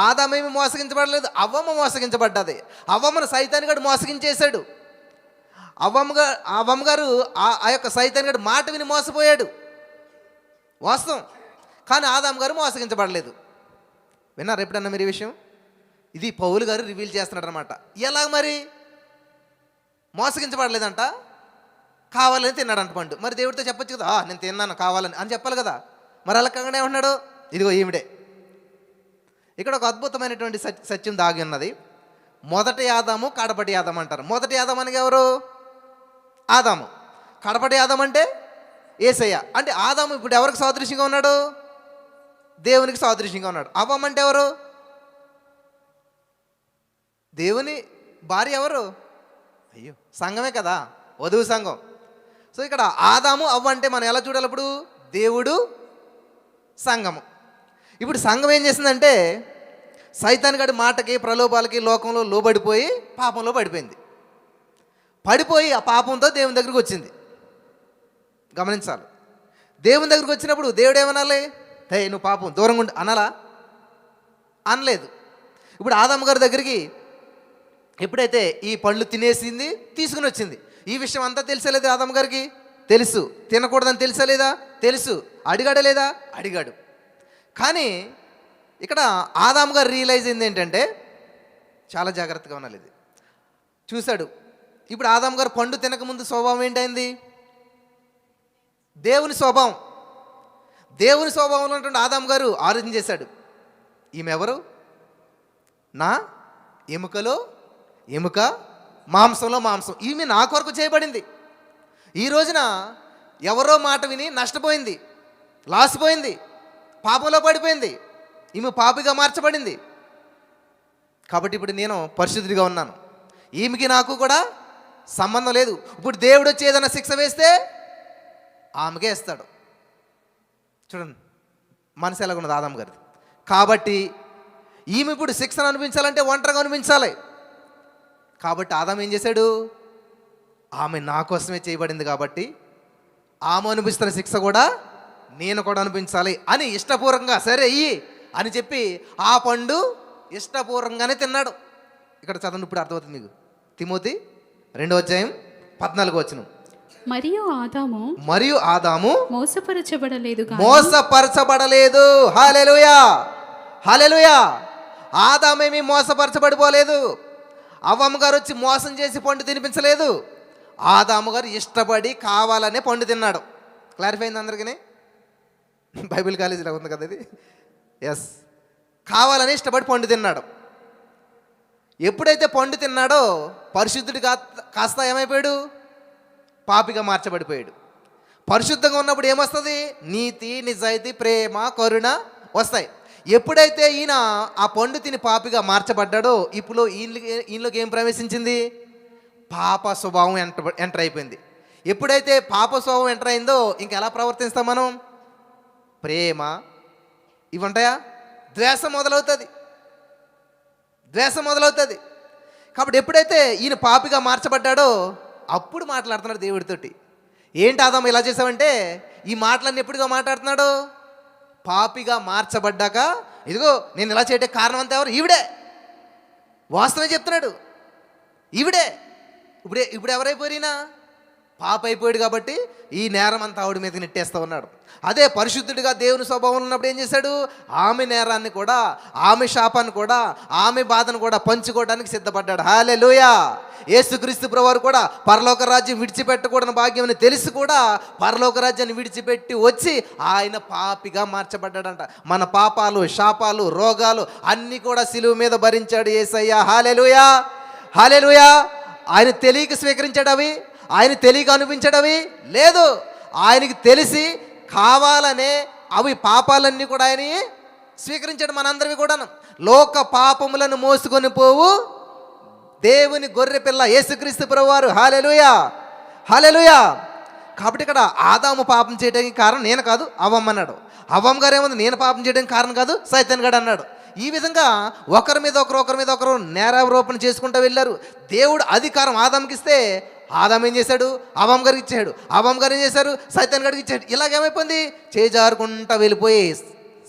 ఆదామేమి మోసగించబడలేదు, అవ్వమ్మ మోసగించబడ్డది. అవ్వమ్మను సైతాన్ గారు మోసగించేశాడు. అవ్వమ్మ గారు ఆ యొక్క సైతాన్ గారు మాట విని మోసపోయాడు, వాస్తవం. కానీ ఆదాము గారు మోసగించబడలేదు. విన్నారు ఎప్పుడన్నా మీరు ఈ విషయం? ఇది పౌలు గారు రివీల్ చేస్తున్నాడు అనమాట. ఎలా మరి మోసగించబడలేదంట, కావాలని తిన్నాడంట పండు. మరి దేవుడితో చెప్పొచ్చు కదా, నేను తిన్నాను కావాలని అని చెప్పాలి కదా. మరి అలా కాగానే ఉన్నాడు, ఇదిగో ఈవిడే. ఇక్కడ ఒక అద్భుతమైనటువంటి సత్యం దాగి ఉన్నది. మొదటి ఆదాము, కడపటి ఆదాము అంటారు. మొదటి ఆదాము అనగా ఎవరు? ఆదాము. కడపటి ఆదాము అంటే యేసయ్య. అంటే ఆదాము ఇప్పుడు ఎవరికి సాదృశ్యంగా ఉన్నాడు? దేవునికి సాదృశ్యంగా ఉన్నాడు. అవ్వమ్మ అంటే ఎవరు? దేవుని భార్య. ఎవరు? అయ్యో, సంఘమే కదా, వధువు సంఘం. సో ఇక్కడ ఆదాము అవ్వ అంటే మనం ఎలా చూడాలి? ఇప్పుడు దేవుడు, సంఘము. ఇప్పుడు సంఘం ఏం చేసిందంటే సైతాన్ గాడి మాటకి, ప్రలోభాలకి లోకంలో లోబడిపోయి పాపంలో పడిపోయింది. పడిపోయి ఆ పాపంతో దేవుని దగ్గరికి వచ్చింది. గమనించాలి. దేవుని దగ్గరికి వచ్చినప్పుడు దేవుడు ఏమనాలి? హే నువ్వు పాపం దూరంగా ఉండి అనాలా? అనలేదు. ఇప్పుడు ఆదాము గారి దగ్గరికి ఎప్పుడైతే ఈ పళ్ళు తినేసింది, తీసుకుని వచ్చింది. ఈ విషయం అంతా తెలిసలేదు ఆదాము గారికి? తెలుసు. తినకూడదని తెలుసలేదా? తెలుసు. అడిగాడా లేదా? అడిగాడు. కానీ ఇక్కడ ఆదాము గారు రియలైజ్ అయింది ఏంటంటే, చాలా జాగ్రత్తగా ఉండాలి. ఇది చూశాడు. ఇప్పుడు ఆదాము గారు పండు తినకముందు స్వభావం ఏంటైంది? దేవుని స్వభావం. దేవుని స్వభావంలో ఉన్నటువంటి ఆదాము గారు ఆలోచన చేశాడు, ఈమె ఎవరు? నా ఎముకలో ఎముక, మాంసంలో మాంసం. ఈమె నా కొరకు చేయబడింది. ఈ రోజున ఎవరో మాట విని నష్టపోయింది, లాసిపోయింది, పాపంలో పడిపోయింది. ఈమె పాపిగా మార్చబడింది. కాబట్టి ఇప్పుడు నేను పరిశుద్ధుడిగా ఉన్నాను. ఈమెకి నాకు కూడా సంబంధం లేదు. ఇప్పుడు దేవుడు వచ్చి ఏదైనా శిక్ష వేస్తే ఆమెకే ఇస్తాడు. చూడండి మనసు ఎలాగున్నది ఆదాం గారిది. కాబట్టి ఈమె ఇప్పుడు శిక్షను అనిపించాలంటే ఒంటరిగా అనిపించాలి. కాబట్టి ఆదాం ఏం చేశాడు? ఆమె నా కోసమే చేయబడింది కాబట్టి ఆమె అనిపిస్తున్న శిక్ష కూడా నేను కూడా అనిపించాలి అని ఇష్టపూర్వకంగా సరే ఇయ్యి అని చెప్పి ఆ పండు ఇష్టపూర్వకంగానే తిన్నాడు. ఇక్కడ చదవండి, ఇప్పుడు అర్థమవుతుంది మీకు. తిమోతి 2:14 మరియు ఆదాము మోసపరచబడలేదు. హల్లెలూయా, హల్లెలూయా. ఆదామేమీ మోసపరచబడిపోలేదు. అవ్వమ్మ గారు వచ్చి మోసం చేసి పండు తినిపించలేదు. ఆదాము గారు ఇష్టపడి కావాలనే పండు తిన్నాడు. క్లారిఫై అయింది అందరికీ? బైబిల్ కాలేజీలో ఉంది కదా ఇది. ఎస్, కావాలని ఇష్టపడి పండు తిన్నాడు. ఎప్పుడైతే పండు తిన్నాడో పరిశుద్ధుడి కాస్త ఏమైపోయాడు? పాపిగా మార్చబడిపోయాడు. పరిశుద్ధంగా ఉన్నప్పుడు ఏమొస్తుంది? నీతి, నిజాయితీ, ప్రేమ, కరుణ వస్తాయి. ఎప్పుడైతే ఈయన ఆ పండు తిని పాపిగా మార్చబడ్డాడో ఇప్పుడు ఈయనలోకి ఏం ప్రవేశించింది? పాప స్వభావం ఎంటర్ అయిపోయింది. ఎప్పుడైతే పాప స్వభావం ఎంటర్ అయిందో ఇంకెలా ప్రవర్తిస్తాం మనం? ప్రేమ ఇవి ఉంటాయా? ద్వేషం మొదలవుతుంది. కాబట్టి ఎప్పుడైతే ఈయన పాపిగా మార్చబడ్డాడో అప్పుడు మాట్లాడుతున్నాడు దేవుడితోటి. ఏంటి ఆదాము ఇలా చేసావంటే ఈ మాటలన్నీ ఎప్పుడుగా మాట్లాడుతున్నాడు? పాపిగా మార్చబడ్డాక ఇదిగో నేను ఇలా చేయడానికి కారణం అంతా ఎవరు? ఈవిడే. వాస్తవమే చెప్తున్నాడు, ఈవిడే. ఇప్పుడు ఎవరైపోయినా పాప అయిపోయాడు కాబట్టి ఈ నేరం అంతా ఆవిడ మీద నెట్టేస్తూ ఉన్నాడు. అదే పరిశుద్ధుడిగా దేవుని స్వభావం ఉన్నప్పుడు ఏం చేశాడు? ఆమె నేరాన్ని కూడా, ఆమె శాపాన్ని కూడా, ఆమె బాధను కూడా పంచుకోవడానికి సిద్ధపడ్డాడు. హల్లెలూయా. యేసుక్రీస్తు ప్రభువారు కూడా పరలోక రాజ్యం విడిచిపెట్టకూడని భాగ్యం అని తెలిసి కూడా పరలోక రాజ్యాన్ని విడిచిపెట్టి వచ్చి ఆయన పాపిగా మార్చబడ్డాడంట. మన పాపాలు, శాపాలు, రోగాలు అన్నీ కూడా సిలువ మీద భరించాడు యేసయ్య. హల్లెలూయా, హల్లెలూయా. ఆయన తెలియక స్వీకరించాడు అవి, ఆయన తెలియక అనిపించడవి లేదు. ఆయనకి తెలిసి కావాలనే అవి పాపాలన్నీ కూడా ఆయన స్వీకరించాడు. మనందరివి కూడా లోక పాపములను మోసుకొని పోవు దేవుని గొర్రె పిల్ల యేసుక్రీస్తు ప్రభువారు. హల్లెలూయా, హల్లెలూయా. కాబట్టి ఇక్కడ ఆదాము పాపం చేయడానికి కారణం నేను కాదు, అవ్వమ్మ అన్నాడు. అవ్వమ్మ గారు ఏముంది? నేను పాపం చేయడానికి కారణం కాదు, సైతాన్ గాడు అన్నాడు. ఈ విధంగా ఒకరి మీద ఒకరు నేరారోపణ చేసుకుంటూ వెళ్ళారు. దేవుడు అధికారం ఆదాముకి ఇస్తే ఆదాం ఏం చేశాడు? అవ్వమ్మ గారికి ఇచ్చాడు. అవ్వమ్మ గారు ఏం చేశారు? సైతాన్ గారికి ఇచ్చాడు. ఇలాగేమైపోయింది? చేజారుకుంటా వెళ్ళిపోయి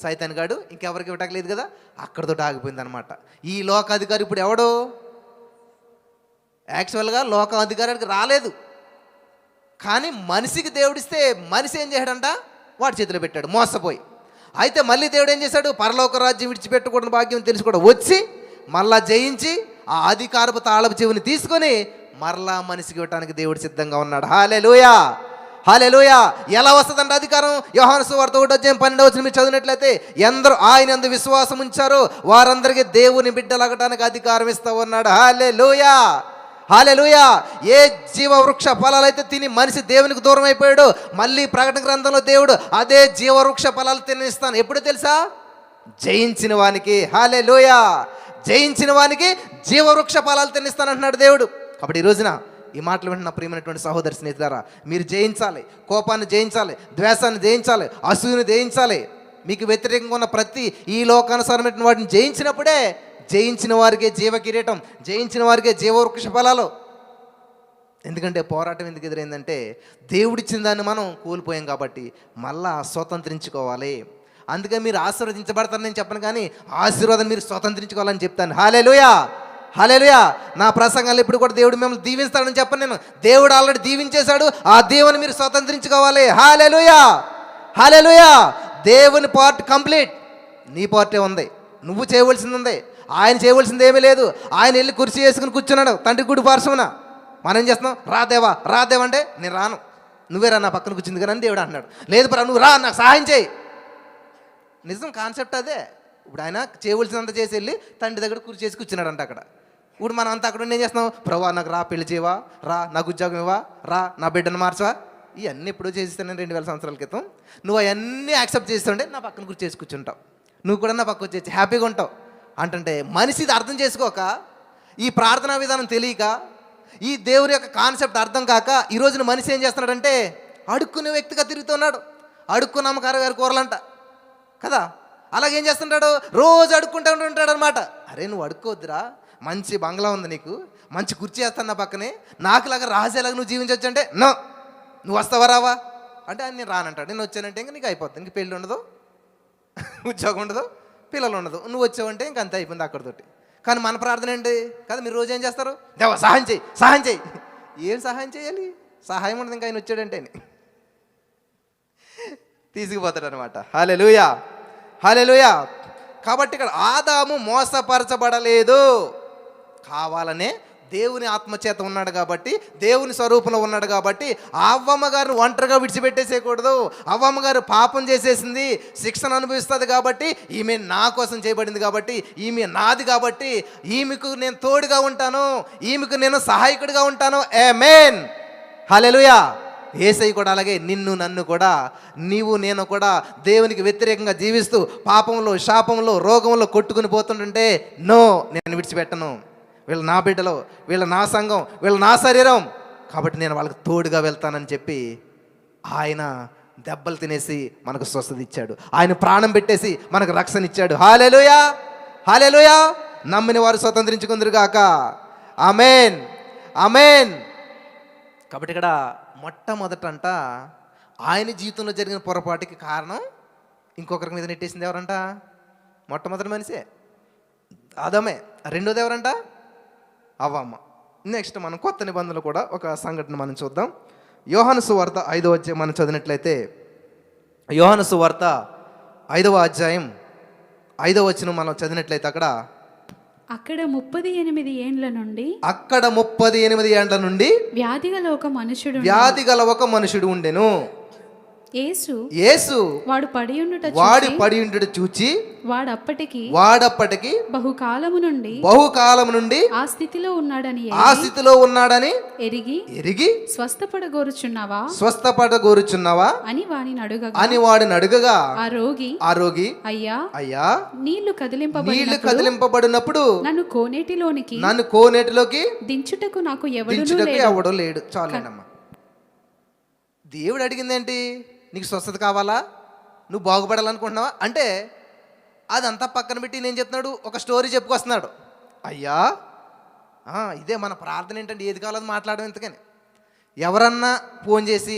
సైతాన్ గాడు ఇంకెవరికి ఇవ్వటలేదు కదా, అక్కడితో ఆగిపోయింది అనమాట. ఈ లోకాధికారి ఇప్పుడు ఎవడు? యాక్చువల్గా లోకాధికారానికి రాలేదు, కానీ మనిషికి దేవుడిస్తే మనిషి ఏం చేశాడంట? వాడి చేతిలో పెట్టాడు మోసపోయి. అయితే మళ్ళీ దేవుడు ఏం చేశాడు? పరలోక రాజ్యం విడిచిపెట్టకూడని భాగ్యం తెలిసి కూడా వచ్చి మళ్ళా జయించి ఆ అధికారపు తాళపు చెవిని తీసుకొని మరలా మనిషికి ఇవ్వటానికి దేవుడు సిద్ధంగా ఉన్నాడు. హల్లెలూయా, హల్లెలూయా. ఎలా వస్తుందంటే అధికారం? యోహాను సువార్త 1:12 మీరు చదివినట్లయితే ఎందరూ ఆయన యందు విశ్వాసం ఉంచారో వారందరికీ దేవుని బిడ్డలగటానికి అధికారం ఇస్తూ ఉన్నాడు. హల్లెలూయా, హల్లెలూయా. ఏ జీవవృక్ష ఫలాలైతే తిని మనిషి దేవునికి దూరం అయిపోయాడు, మళ్ళీ ప్రకటన గ్రంథంలో దేవుడు అదే జీవవృక్ష ఫలాలు తినిస్తాను. ఎప్పుడు తెలుసా? జయించిన వానికి. హల్లెలూయా. జయించిన వానికి జీవవృక్ష ఫలాలు తినిస్తానంటున్నాడు దేవుడు. కాబట్టి ఈ రోజున ఈ మాటలు వింటున్న ప్రియమైనటువంటి సహోదరి స్నేహితులారా, మీరు జయించాలి. కోపాన్ని జయించాలి, ద్వేషాన్ని జయించాలి, అసూయని జయించాలి. మీకు వ్యతిరేకంగా ఉన్న ప్రతి ఈ లోకానుసారమైన వాటిని జయించినప్పుడే జయించిన వారికే జీవ కిరీటం, జయించిన వారికే జీవవృక్ష ఫలాలు. ఎందుకంటే పోరాటం ఎందుకు ఎదురైందంటే దేవుడిచ్చిన దాన్ని మనం కోల్పోయాం కాబట్టి మళ్ళా స్వతంత్రించుకోవాలి. అందుకే మీరు ఆశీర్వదించబడతారని నేను చెప్పను, కానీ ఆశీర్వాదం మీరు స్వతంత్రించుకోవాలని చెప్తాను. హల్లెలూయా, హల్లెలూయా. నా ప్రసంగాలు ఇప్పుడు కూడా దేవుడు మిమ్మల్ని దీవిస్తాడని చెప్పను నేను. దేవుడు ఆల్రెడీ దీవించేశాడు. ఆ దేవుని మీరు స్వతంత్రించుకోవాలి. హల్లెలూయా, హల్లెలూయా. దేవుని పార్ట్ కంప్లీట్, నీ పార్టే ఉంది. నువ్వు చేయవలసింది ఉంది, ఆయన చేయవలసింది ఏమీ లేదు. ఆయన వెళ్ళి కుర్చీ వేసుకుని కూర్చున్నాడు తండ్రి గుడి పార్శ్వన. మనం ఏం చేస్తున్నాం? రాదేవా రాదేవా అంటే నేను రాను, నువ్వే రా నా పక్కన కూర్చుంది కానీ దేవుడు అంటున్నాడు. లేదు ప్రా నువ్వు రా, నాకు సహాయం చేయి. నిజం కాన్సెప్ట్ అదే. ఇప్పుడు ఆయన చేయవలసినంత చేసి వెళ్ళి తండ్రి దగ్గర కుర్చీ చేసి కూర్చున్నాడు అక్కడ. ఇప్పుడు మనం అంతా అక్కడ ఏం చేస్తున్నాం? ప్రభా నాకు రా, పెళ్లి చేయవా, రా నాకు ఉద్యోగం ఇవ్వా, రా నా బిడ్డను మార్చవా. ఇవన్నీ ఎప్పుడో చేసిస్తాను 2000 సంవత్సరాల క్రితం. నువ్వు అవన్నీ యాక్సెప్ట్ చేస్తుంటే నా పక్కన కుర్చీ చేసి కూర్చుంటావు, నువ్వు కూడా నా పక్క వచ్చేసి హ్యాపీగా ఉంటావు. అంటే మనిషి ఇది అర్థం చేసుకోక, ఈ ప్రార్థనా విధానం తెలియక, ఈ దేవుని యొక్క కాన్సెప్ట్ అర్థం కాక ఈ రోజున మనిషి ఏం చేస్తున్నాడంటే అడుక్కునే వ్యక్తిగా తిరుగుతున్నాడు. అడుక్కున్న అమ్మకారు గారి కూరలంట కదా. అలాగేం చేస్తుంటాడు, రోజు అడుక్కుంటూ ఉంటాడు అనమాట. అరే నువ్వు అడుక్కోవద్దురా, మంచి బంగ్లా ఉంది నీకు, మంచి కుర్చీ వేస్తాను నా పక్కనే, నాకులాగా రాసేలాగా నువ్వు జీవించవచ్చు అంటే నో, నువ్వు వస్తావా రావా అంటే ఆయన నేను రానంటాడు. నేను వచ్చానంటే ఇంక నీకు అయిపోతుంది, ఇంక పెళ్ళి ఉండదు, ఉద్యోగం ఉండదు, పిల్లలు ఉండదు, నువ్వు వచ్చావంటే ఇంక అంతే అయిపోయింది అక్కడితోటి. కానీ మన ప్రార్థన ఏంటి కదా, మీరు రోజు ఏం చేస్తారు, దేవా సహాయం చేయి సహాయం చేయి. ఏం సహాయం చేయాలి, సహాయం ఉండదు ఇంకా ఆయన వచ్చాడంటే తీసుకుపోతాడు అనమాట. హల్లెలూయా హల్లెలూయా. కాబట్టి ఇక్కడ ఆదాము మోసపరచబడలేదు, కావాలనే దేవుని ఆత్మచేత ఉన్నాడు కాబట్టి, దేవుని స్వరూపంలో ఉన్నాడు కాబట్టి అవ్వమ్మ గారిని ఒంటరిగా విడిచిపెట్టేసేయకూడదు. అవ్వమ్మ గారు పాపం చేసేసింది, శిక్షను అనుభవిస్తుంది కాబట్టి, ఈమె నా కోసం చేయబడింది కాబట్టి, ఈమె నాది కాబట్టి ఈమెకు నేను తోడుగా ఉంటాను, ఈమెకు నేను సహాయకుడిగా ఉంటాను. ఆమేన్ హల్లెలూయా. యేసయ్య కూడా అలాగే నిన్ను నన్ను కూడా, నీవు నేను కూడా దేవునికి వ్యతిరేకంగా జీవిస్తూ పాపంలో శాపంలో రోగంలో కొట్టుకుని పోతుంటే నో, నేను విడిచిపెట్టను. వీళ్ళు నా బిడ్డలు, వీళ్ళ నా సంఘం, వీళ్ళ నా శరీరం కాబట్టి నేను వాళ్ళకి తోడుగా వెళ్తానని చెప్పి ఆయన దెబ్బలు తినేసి మనకు స్వస్థత ఇచ్చాడు. ఆయన ప్రాణం పెట్టేసి మనకు రక్షణ ఇచ్చాడు. హల్లెలూయా హల్లెలూయా. నమ్మిన వారు స్వతంత్రించుకుందరుగాక. ఆమేన్ ఆమేన్. కాబట్టి ఇక్కడ మొట్టమొదటంట ఆయన జీవితంలో జరిగిన పొరపాటుకి కారణం ఇంకొకరి మీద నెట్టేసింది ఎవరంట, మొట్టమొదటి మనిషే ఆదామే. రెండోది ఎవరంట, అవ్వమ్మ. నెక్స్ట్ మనం కొత్త నిబంధనలు కూడా ఒక సంఘటన మనం చూద్దాం. యోహాను సువార్త 5వ అధ్యాయం మనం చదివినట్లయితే, యోహాను సువార్త 5వ అధ్యాయం 5వ వచనం మనం చదివినట్లయితే అక్కడ 38 ఏండ్ల నుండి వ్యాధి గల ఒక మనుషుడు ఉండెను. యేసు వాడు పడి ఉండుట చూచి వాడప్పటికి బహుకాలము నుండి ఆ స్థితిలో ఉన్నాడని ఎరిగి స్వస్థపడగోరుచున్నావా అని వాడిని అడుగగా ఆ రోగి అయ్యా నీళ్లు కదిలింపబడినప్పుడు నన్ను కోనేటిలోకి దించుటకు నాకు ఎవడో లేడు. చాలేనమ్మా. దేవుడు అడిగిందేంటి, నీకు స్వస్థత కావాలా, నువ్వు బాగుపడాలనుకుంటున్నావా అంటే అదంతా పక్కన పెట్టి నేను చెప్తున్నాడు, ఒక స్టోరీ చెప్పుకొస్తున్నాడు. అయ్యా ఇదే మన ప్రార్థన ఏంటంటే, ఏది కావాలో మాట్లాడడం. ఎందుకని ఎవరన్నా ఫోన్ చేసి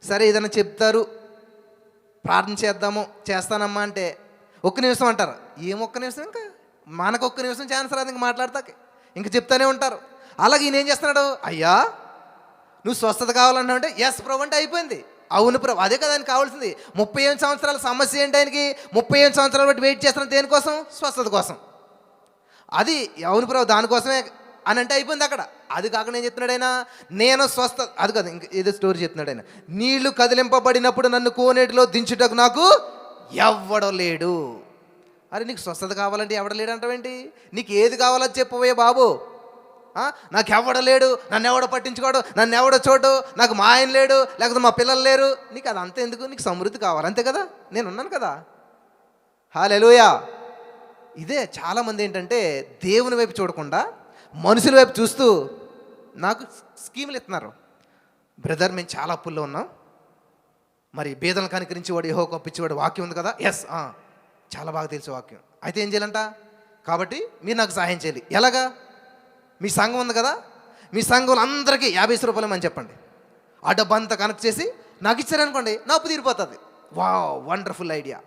సరే ఏదైనా చెప్తారు, ప్రార్థన చేస్తానమ్మా అంటే ఒక్క నిమిషం అంటారు. ఒక్క నిమిషం, ఇంకా మనకు ఒక్క నిమిషం ఛాన్స్ రాదు, ఇంక మాట్లాడతాకి ఇంక చెప్తానే ఉంటారు. అలాగే ఈయన ఏం చేస్తున్నాడు, అయ్యా నువ్వు స్వస్థత కావాలన్నా అంటే ఎస్ ప్రభు అంటే అయిపోయింది. అవును ప్రభు, అదే కదా ఆయనకు కావాల్సింది. 38 సంవత్సరాల సమస్య ఏంటి ఆయనకి, 38 సంవత్సరాలు బట్టి వెయిట్ చేస్తున్న దేనికోసం, స్వస్థత కోసం. అది అవును ప్రభు దానికోసమే అని అంటే అయిపోయింది అక్కడ. అది కాకుండా ఏం చెప్తున్నాడు ఆయన, నేను స్వస్థ అది కదా ఇంక ఏదో స్టోరీ చెప్తున్నాడు ఆయన. నీళ్లు కదిలింపబడినప్పుడు నన్ను కోనేటిలో దించుటకు నాకు ఎవ్వడో లేడు. అరే నీకు స్వస్థత కావాలంటే ఎవడ లేడు అంటావేంటి, నీకు ఏది కావాలో చెప్పవే బాబు. నాకు ఎవడ లేడు, నన్ను ఎవడో పట్టించుకోడు, నన్ను ఎవడో చూడు, నాకు మా ఆయన లేడు, లేకపోతే మా పిల్లలు లేరు, నీకు అది అంతే ఎందుకు, నీకు సమృద్ధి కావాలి అంతే కదా, నేను ఉన్నాను కదా. హల్లెలూయా. ఇదే చాలామంది ఏంటంటే దేవుని వైపు చూడకుండా మనుషుల వైపు చూస్తూ నాకు స్కీములు ఇస్తున్నారు. బ్రదర్ మేము చాలా అప్పుల్లో ఉన్నాం, మరి బీదలను కనికరించేవాడు యెహోవా కప్పించేవాడు వాక్యం ఉంది కదా. ఎస్ చాలా బాగా తెలుసు వాక్యం. అయితే ఏం చేయాలంట, కాబట్టి మీరు నాకు సహాయం చేయాలి. ఎలాగా, మీ సంఘం ఉంది కదా, మీ సంఘంలో అందరికీ 50 రూపాయలు అని చెప్పండి. ఆ డబ్బు అంతా కనెక్ట్ చేసి నాకు ఇచ్చారనుకోండి, నా అప్పు తీరిపోతుంది. Wow, wonderful idea.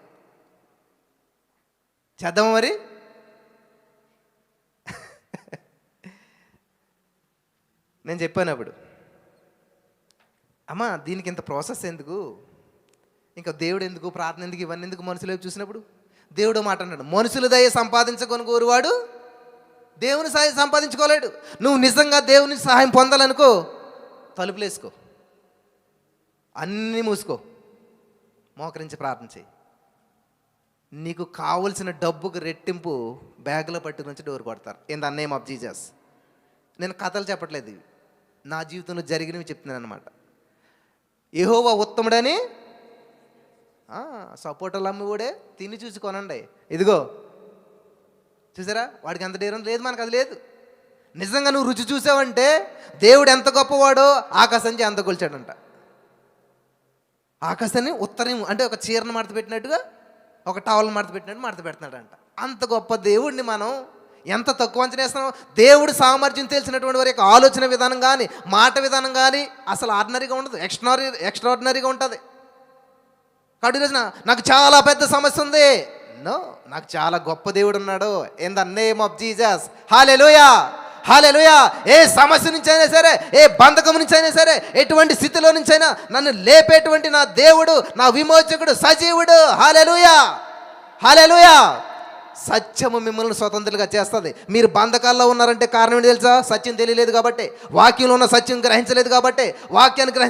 చేద్దామా మరి? నేను చెప్పాను అప్పుడు, అమ్మా దీనికి ఇంత ప్రాసెస్ ఎందుకు, ఇంకా దేవుడు ఎందుకు, ప్రార్థన ఎందుకు, ఇవన్నీ ఎందుకు మనుషులు వైపు చూసినప్పుడు. దేవుడు మాట అన్నాడు, మనుషుల దయ సంపాదించుకొని కోరువాడు దేవుని సహాయం సంపాదించుకోలేడు. నువ్వు నిజంగా దేవుని సహాయం పొందాలనుకో, తలుపులు వేసుకో, అన్నీ మూసుకో, మోకరించి ప్రార్థన చేయి. నీకు కావలసిన డబ్బుకు రెట్టింపు బ్యాగ్లో పట్టుకు నుంచి డోర్ కొడతారు. In the name of Jesus. నేను కథలు చెప్పట్లేదు, నా జీవితంలో జరిగినవి చెప్తున్నాను అనమాట. యెహోవా ఉత్తముడని సపోర్టర్లు అమ్మి కూడా తిని చూసి కొనండి. ఇదిగో చూసారా, వాడికి అంత డేరం లేదు, మనకు అది లేదు. నిజంగా నువ్వు రుచి చూసావంటే దేవుడు ఎంత గొప్పవాడో ఆకాశం అంత కొలిచాడంట. ఆకాశాన్ని ఉత్తరం అంటే ఒక చీరను మడత పెట్టినట్టుగా, ఒక టవల్ని మడత పెట్టినట్టు మడత పెడుతున్నాడంట. అంత గొప్ప దేవుడిని మనం ఎంత తక్కువ అంచనా వేస్తున్నాం. దేవుడి సామర్థ్యం తెలిసినటువంటి వారి యొక్క ఆలోచన విధానం కానీ, మాట విధానం కానీ అసలు ఆర్డినరీగా ఉండదు, ఎక్స్ట్రాడినరీగా ఉంటుంది. కాబట్టి ఈరోజున నాకు చాలా పెద్ద సమస్య ఉంది, నో, నాకు చాలా గొప్ప దేవుడు ఉన్నాడు. In the name of Jesus. Hallelujah, hallelujah. ఏ సమస్య నుంచి అయినా సరే, ఏ బంధకం నుంచి అయినా సరే, ఎటువంటి స్థితిలో నుంచి అయినా నన్ను లేపేటువంటి నా దేవుడు, నా విమోచకుడు సజీవుడు. హల్లెలూయా, హల్లెలూయా. సత్యము మిమ్మల్ని స్వతంత్రులుగా చేస్తుంది. మీరు బంధకాల్లో ఉన్నారంటే కారణం ఏంటి తెలుసా? సత్యం తెలియలేదు కాబట్టి, వాక్యంలో ఉన్న సత్యం గ్రహించలేదు కాబట్టి. వాక్యాన్ని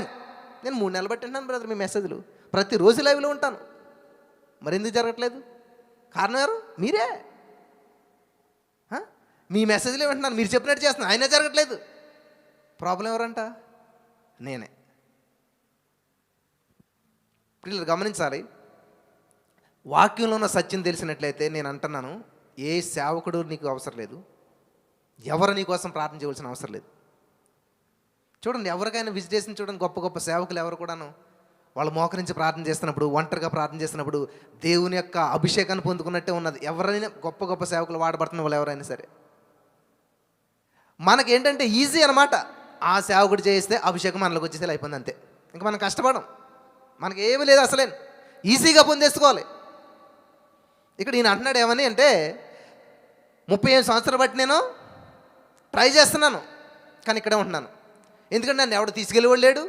నేను 3 నెలలు బట్టి వింటున్నాను బ్రదర్ మీ మెసేజ్లు, ప్రతిరోజు లైవ్లో ఉంటాను. మరి ఎందుకు జరగట్లేదు? కారణం ఎవరు? మీరే. మీ మెసేజ్లో వింటున్నాను, మీరు చెప్పినట్టు చేస్తున్నాను, అయినా జరగట్లేదు. ప్రాబ్లం ఎవరంట? నేనే. పిల్లలు గమనించాలి, వాక్యంలో ఉన్న సత్యం తెలిసినట్లయితే నేను అంటున్నాను, ఏ సేవకుడు నీకు అవసరం లేదు, ఎవరు నీ కోసం ప్రార్థన చేయవలసిన అవసరం లేదు. చూడండి, ఎవరికైనా విజిటేషన్ చూడండి, గొప్ప గొప్ప సేవకులు ఎవరు కూడాను వాళ్ళు మోకరించి ప్రార్థన చేస్తున్నప్పుడు, ఒంటరిగా ప్రార్థన చేస్తున్నప్పుడు దేవుని యొక్క అభిషేకాన్ని పొందుకున్నట్టే ఉన్నది. ఎవరైనా గొప్ప గొప్ప సేవకులు వాడబడుతున్న వాళ్ళు ఎవరైనా సరే, మనకేంటంటే ఈజీ అనమాట. ఆ సేవకుడు చేస్తే అభిషేకం మనలోకి వచ్చేసి అయిపోయింది, అంతే. ఇంకా మనం కష్టపడం, మనకి ఏమీ లేదు, అసలే ఈజీగా పొందేసుకోవాలి. ఇక్కడ ఈయన అంటున్నాడు ఏమని అంటే, 35 సంవత్సరాలు బట్టి నేను ట్రై చేస్తున్నాను, కానీ ఇక్కడే ఉంటున్నాను. ఎందుకంటే నన్ను ఎవడు తీసుకెళ్ళేవాడు లేడు.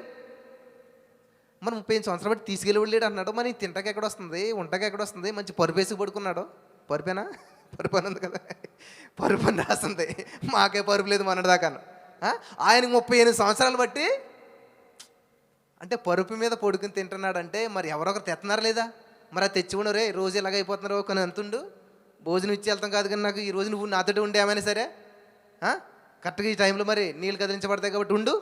మరి 35 సంవత్సరాలు బట్టి తీసుకెళ్ళేవాడు లేడు అన్నాడు. మరి తింటకి ఎక్కడ వస్తుంది, ఉంటకి ఎక్కడ వస్తుంది? మంచి పరుపేసి పడుకున్నాడు. పరుపేనా? పరుపు అని ఉంది కదా, పరుపు అని రాస్తుంది. మాకే పరుపు లేదు మొన్నటి దాకాను. ఆయనకు 38 సంవత్సరాలు బట్టి అంటే పరుపు మీద పడుకుని తింటున్నాడంటే మరి ఎవరొకరు తెస్తున్నారు లేదా? మరి అది తెచ్చి రే రోజు ఇలాగ అయిపోతున్నారు, కానీ అంతుండు భోజనం ఇచ్చి వెళ్తాం కాదు. కానీ నాకు ఈ రోజు నువ్వు నాతోటి ఉండే ఏమైనా సరే కరెక్ట్గా ఈ టైంలో మరి నీళ్ళు కదిలించబడతాయి కాబట్టి ఉండు,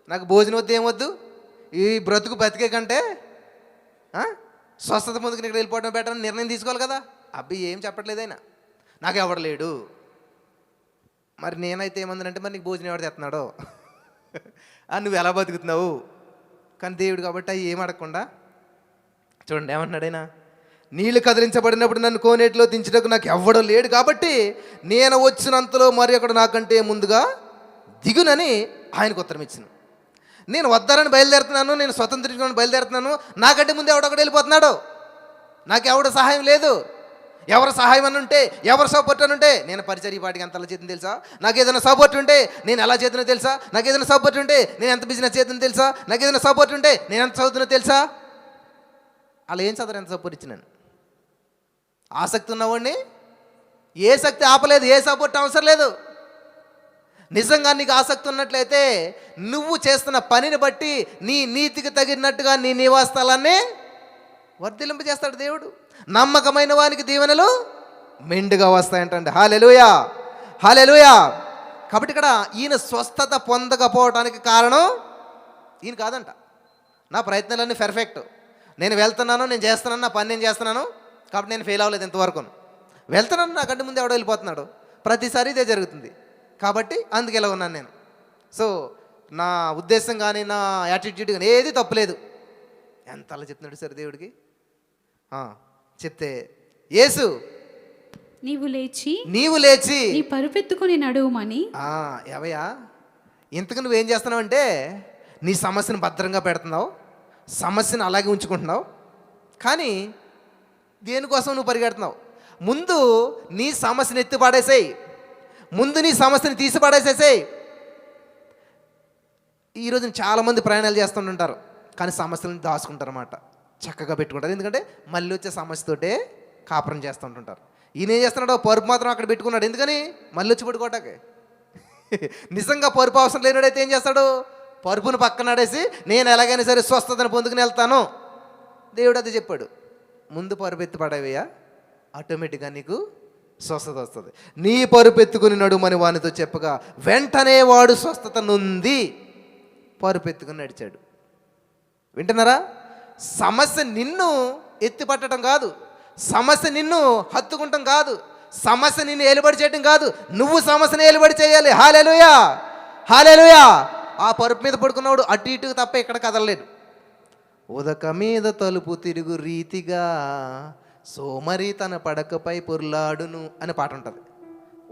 నాకు భోజనం వద్దు, ఏమొద్దు, ఈ బ్రతుకు బతికే కంటే స్వస్థత ముందుకు ఇక్కడ వెళ్ళిపోవడం బెటర్ అని నిర్ణయం తీసుకోవాలి కదా. అబ్బాయి ఏం చెప్పట్లేదైనా, నాకు ఎవడు లేడు. మరి నేనైతే ఏమందనంటే, మరి నీకు భోజనం ఎవడు తెస్తున్నాడో, నువ్వు ఎలా బతుకుతున్నావు? కానీ దేవుడు కాబట్టి అవి ఏం అడగకుండా చూడండి ఏమంటున్నాడైనా, నీళ్లు కదిలించబడినప్పుడు నన్ను కోనేటిలో దించడానికి నాకు ఎవ్వడం లేడు కాబట్టి నేను వచ్చినంతలో మరి అక్కడ నాకంటే ముందుగా దిగునని ఆయనకు ఉత్తరం ఇచ్చాను. నేను వద్దారని బయలుదేరుతున్నాను, నేను స్వతంత్రించుకొని బయలుదేరుతున్నాను, నాకంటే ముందు ఎవడొకటి వెళ్ళిపోతున్నాడు, నాకు ఎవడు సహాయం లేదు. ఎవరు సహాయం అని ఉంటే, ఎవరు సపోర్ట్ అని ఉంటే, నేను పరిచర్య పాటికి ఎంత అలా చేతుని తెలుసా? నాకు ఏదైనా సపోర్ట్ ఉంటే నేను ఎలా చేతునో తెలుసా? నాకు ఏదైనా సపోర్ట్ ఉంటే నేను ఎంత బిజినెస్ చేతునో తెలుసా? నాకు ఏదైనా సపోర్ట్ ఉంటే నేను ఎంత చదువుతున్నా తెలుసా? అలా ఏం చదవరు, ఎంత సపోర్ట్ ఇచ్చినాను. ఆసక్తి ఉన్నవాడిని ఏ శక్తి ఆపలేదు, ఏ సపోర్ట్ అవసరం లేదు. నిజంగా నీకు ఆసక్తి ఉన్నట్లయితే నువ్వు చేస్తున్న పనిని బట్టి నీ నీతికి తగినట్టుగా నీ నివాసాలన్నీ వర్ధిలింపజేస్తాడు దేవుడు. నమ్మకమైన వానికి దీవెనలు మెండుగా వస్తాయంటండి. హల్లెలూయా, హల్లెలూయా. కాబట్టి ఇక్కడ ఈయన స్వస్థత పొందకపోవడానికి కారణం ఈయన కాదంట. నా ప్రయత్నాలన్నీ పర్ఫెక్ట్, నేను వెళ్తున్నాను, నేను చేస్తున్నాను, నా పని నేను చేస్తున్నాను కాబట్టి నేను ఫెయిల్ అవ్వలేదు ఇంతవరకు. వెళ్తున్నాను, నాకంటే ముందు ఎవడో వెళ్ళిపోతున్నాడు, ప్రతిసారి ఇదే జరుగుతుంది కాబట్టి అందుకు ఇలా ఉన్నాను నేను. సో నా ఉద్దేశం కానీ నా యాటిట్యూడ్ కానీ ఏది తప్పులేదు. ఎంత అలా చెప్తున్నాడు సార్ దేవుడికి. చెప్తే యేసు నీవు లేచి నీ పరుపెత్తుకొని నడువుమని. ఏవయ్యా, ఇంతకు నువ్వేం చేస్తున్నావు అంటే నీ సమస్యను భద్రంగా పెడుతున్నావు, సమస్యను అలాగే ఉంచుకుంటున్నావు, కానీ దేనికోసం నువ్వు పరిగెడుతున్నావు? ముందు నీ సమస్యను ఎత్తి పడేసేయి, ముందు నీ సమస్యను తీసి పడేసేసేయి. ఈరోజు చాలామంది ప్రయాణాలు చేస్తుంటారు కానీ సమస్యలను దాచుకుంటారు అన్నమాట, చక్కగా పెట్టుకుంటారు. ఎందుకంటే మళ్ళీ వచ్చే సమస్యతోటే కాపురం చేస్తుంటుంటారు. ఈయన ఏం చేస్తున్నాడు? పరుపు మాత్రం అక్కడ పెట్టుకున్నాడు. ఎందుకని? మళ్ళీ వచ్చి పడుకోటాకే. నిజంగా పరుపు అవసరం లేనివాడైతే ఏం చేస్తాడు? పరుపును పక్కన ఆడేసి నేను ఎలాగైనా సరే స్వస్థతను పొందుకుని వెళ్తాను. దేవుడు అది చెప్పాడు, ముందు పరుపు ఎత్తి పడవేయా, ఆటోమేటిక్గా నీకు స్వస్థత వస్తుంది. నీ పరుపు ఎత్తుకుని నడుమని వానితో చెప్పగా వెంటనే వాడు స్వస్థత నొంది పరుపు ఎత్తుకుని నడిచాడు. వింటున్నారా? సమస్య నిన్ను ఎత్తి పట్టడం కాదు, సమస్య నిన్ను హత్తుకుంటాం కాదు, సమస్య నిన్ను ఏలుబడి చేయడం కాదు, నువ్వు సమస్యను ఏలుబడి చేయాలి. ఉదక మీద తలుపు తిరుగు రీతిగా సోమరి తన పడకపై పొర్లాడును అనే పాట ఉంటుంది.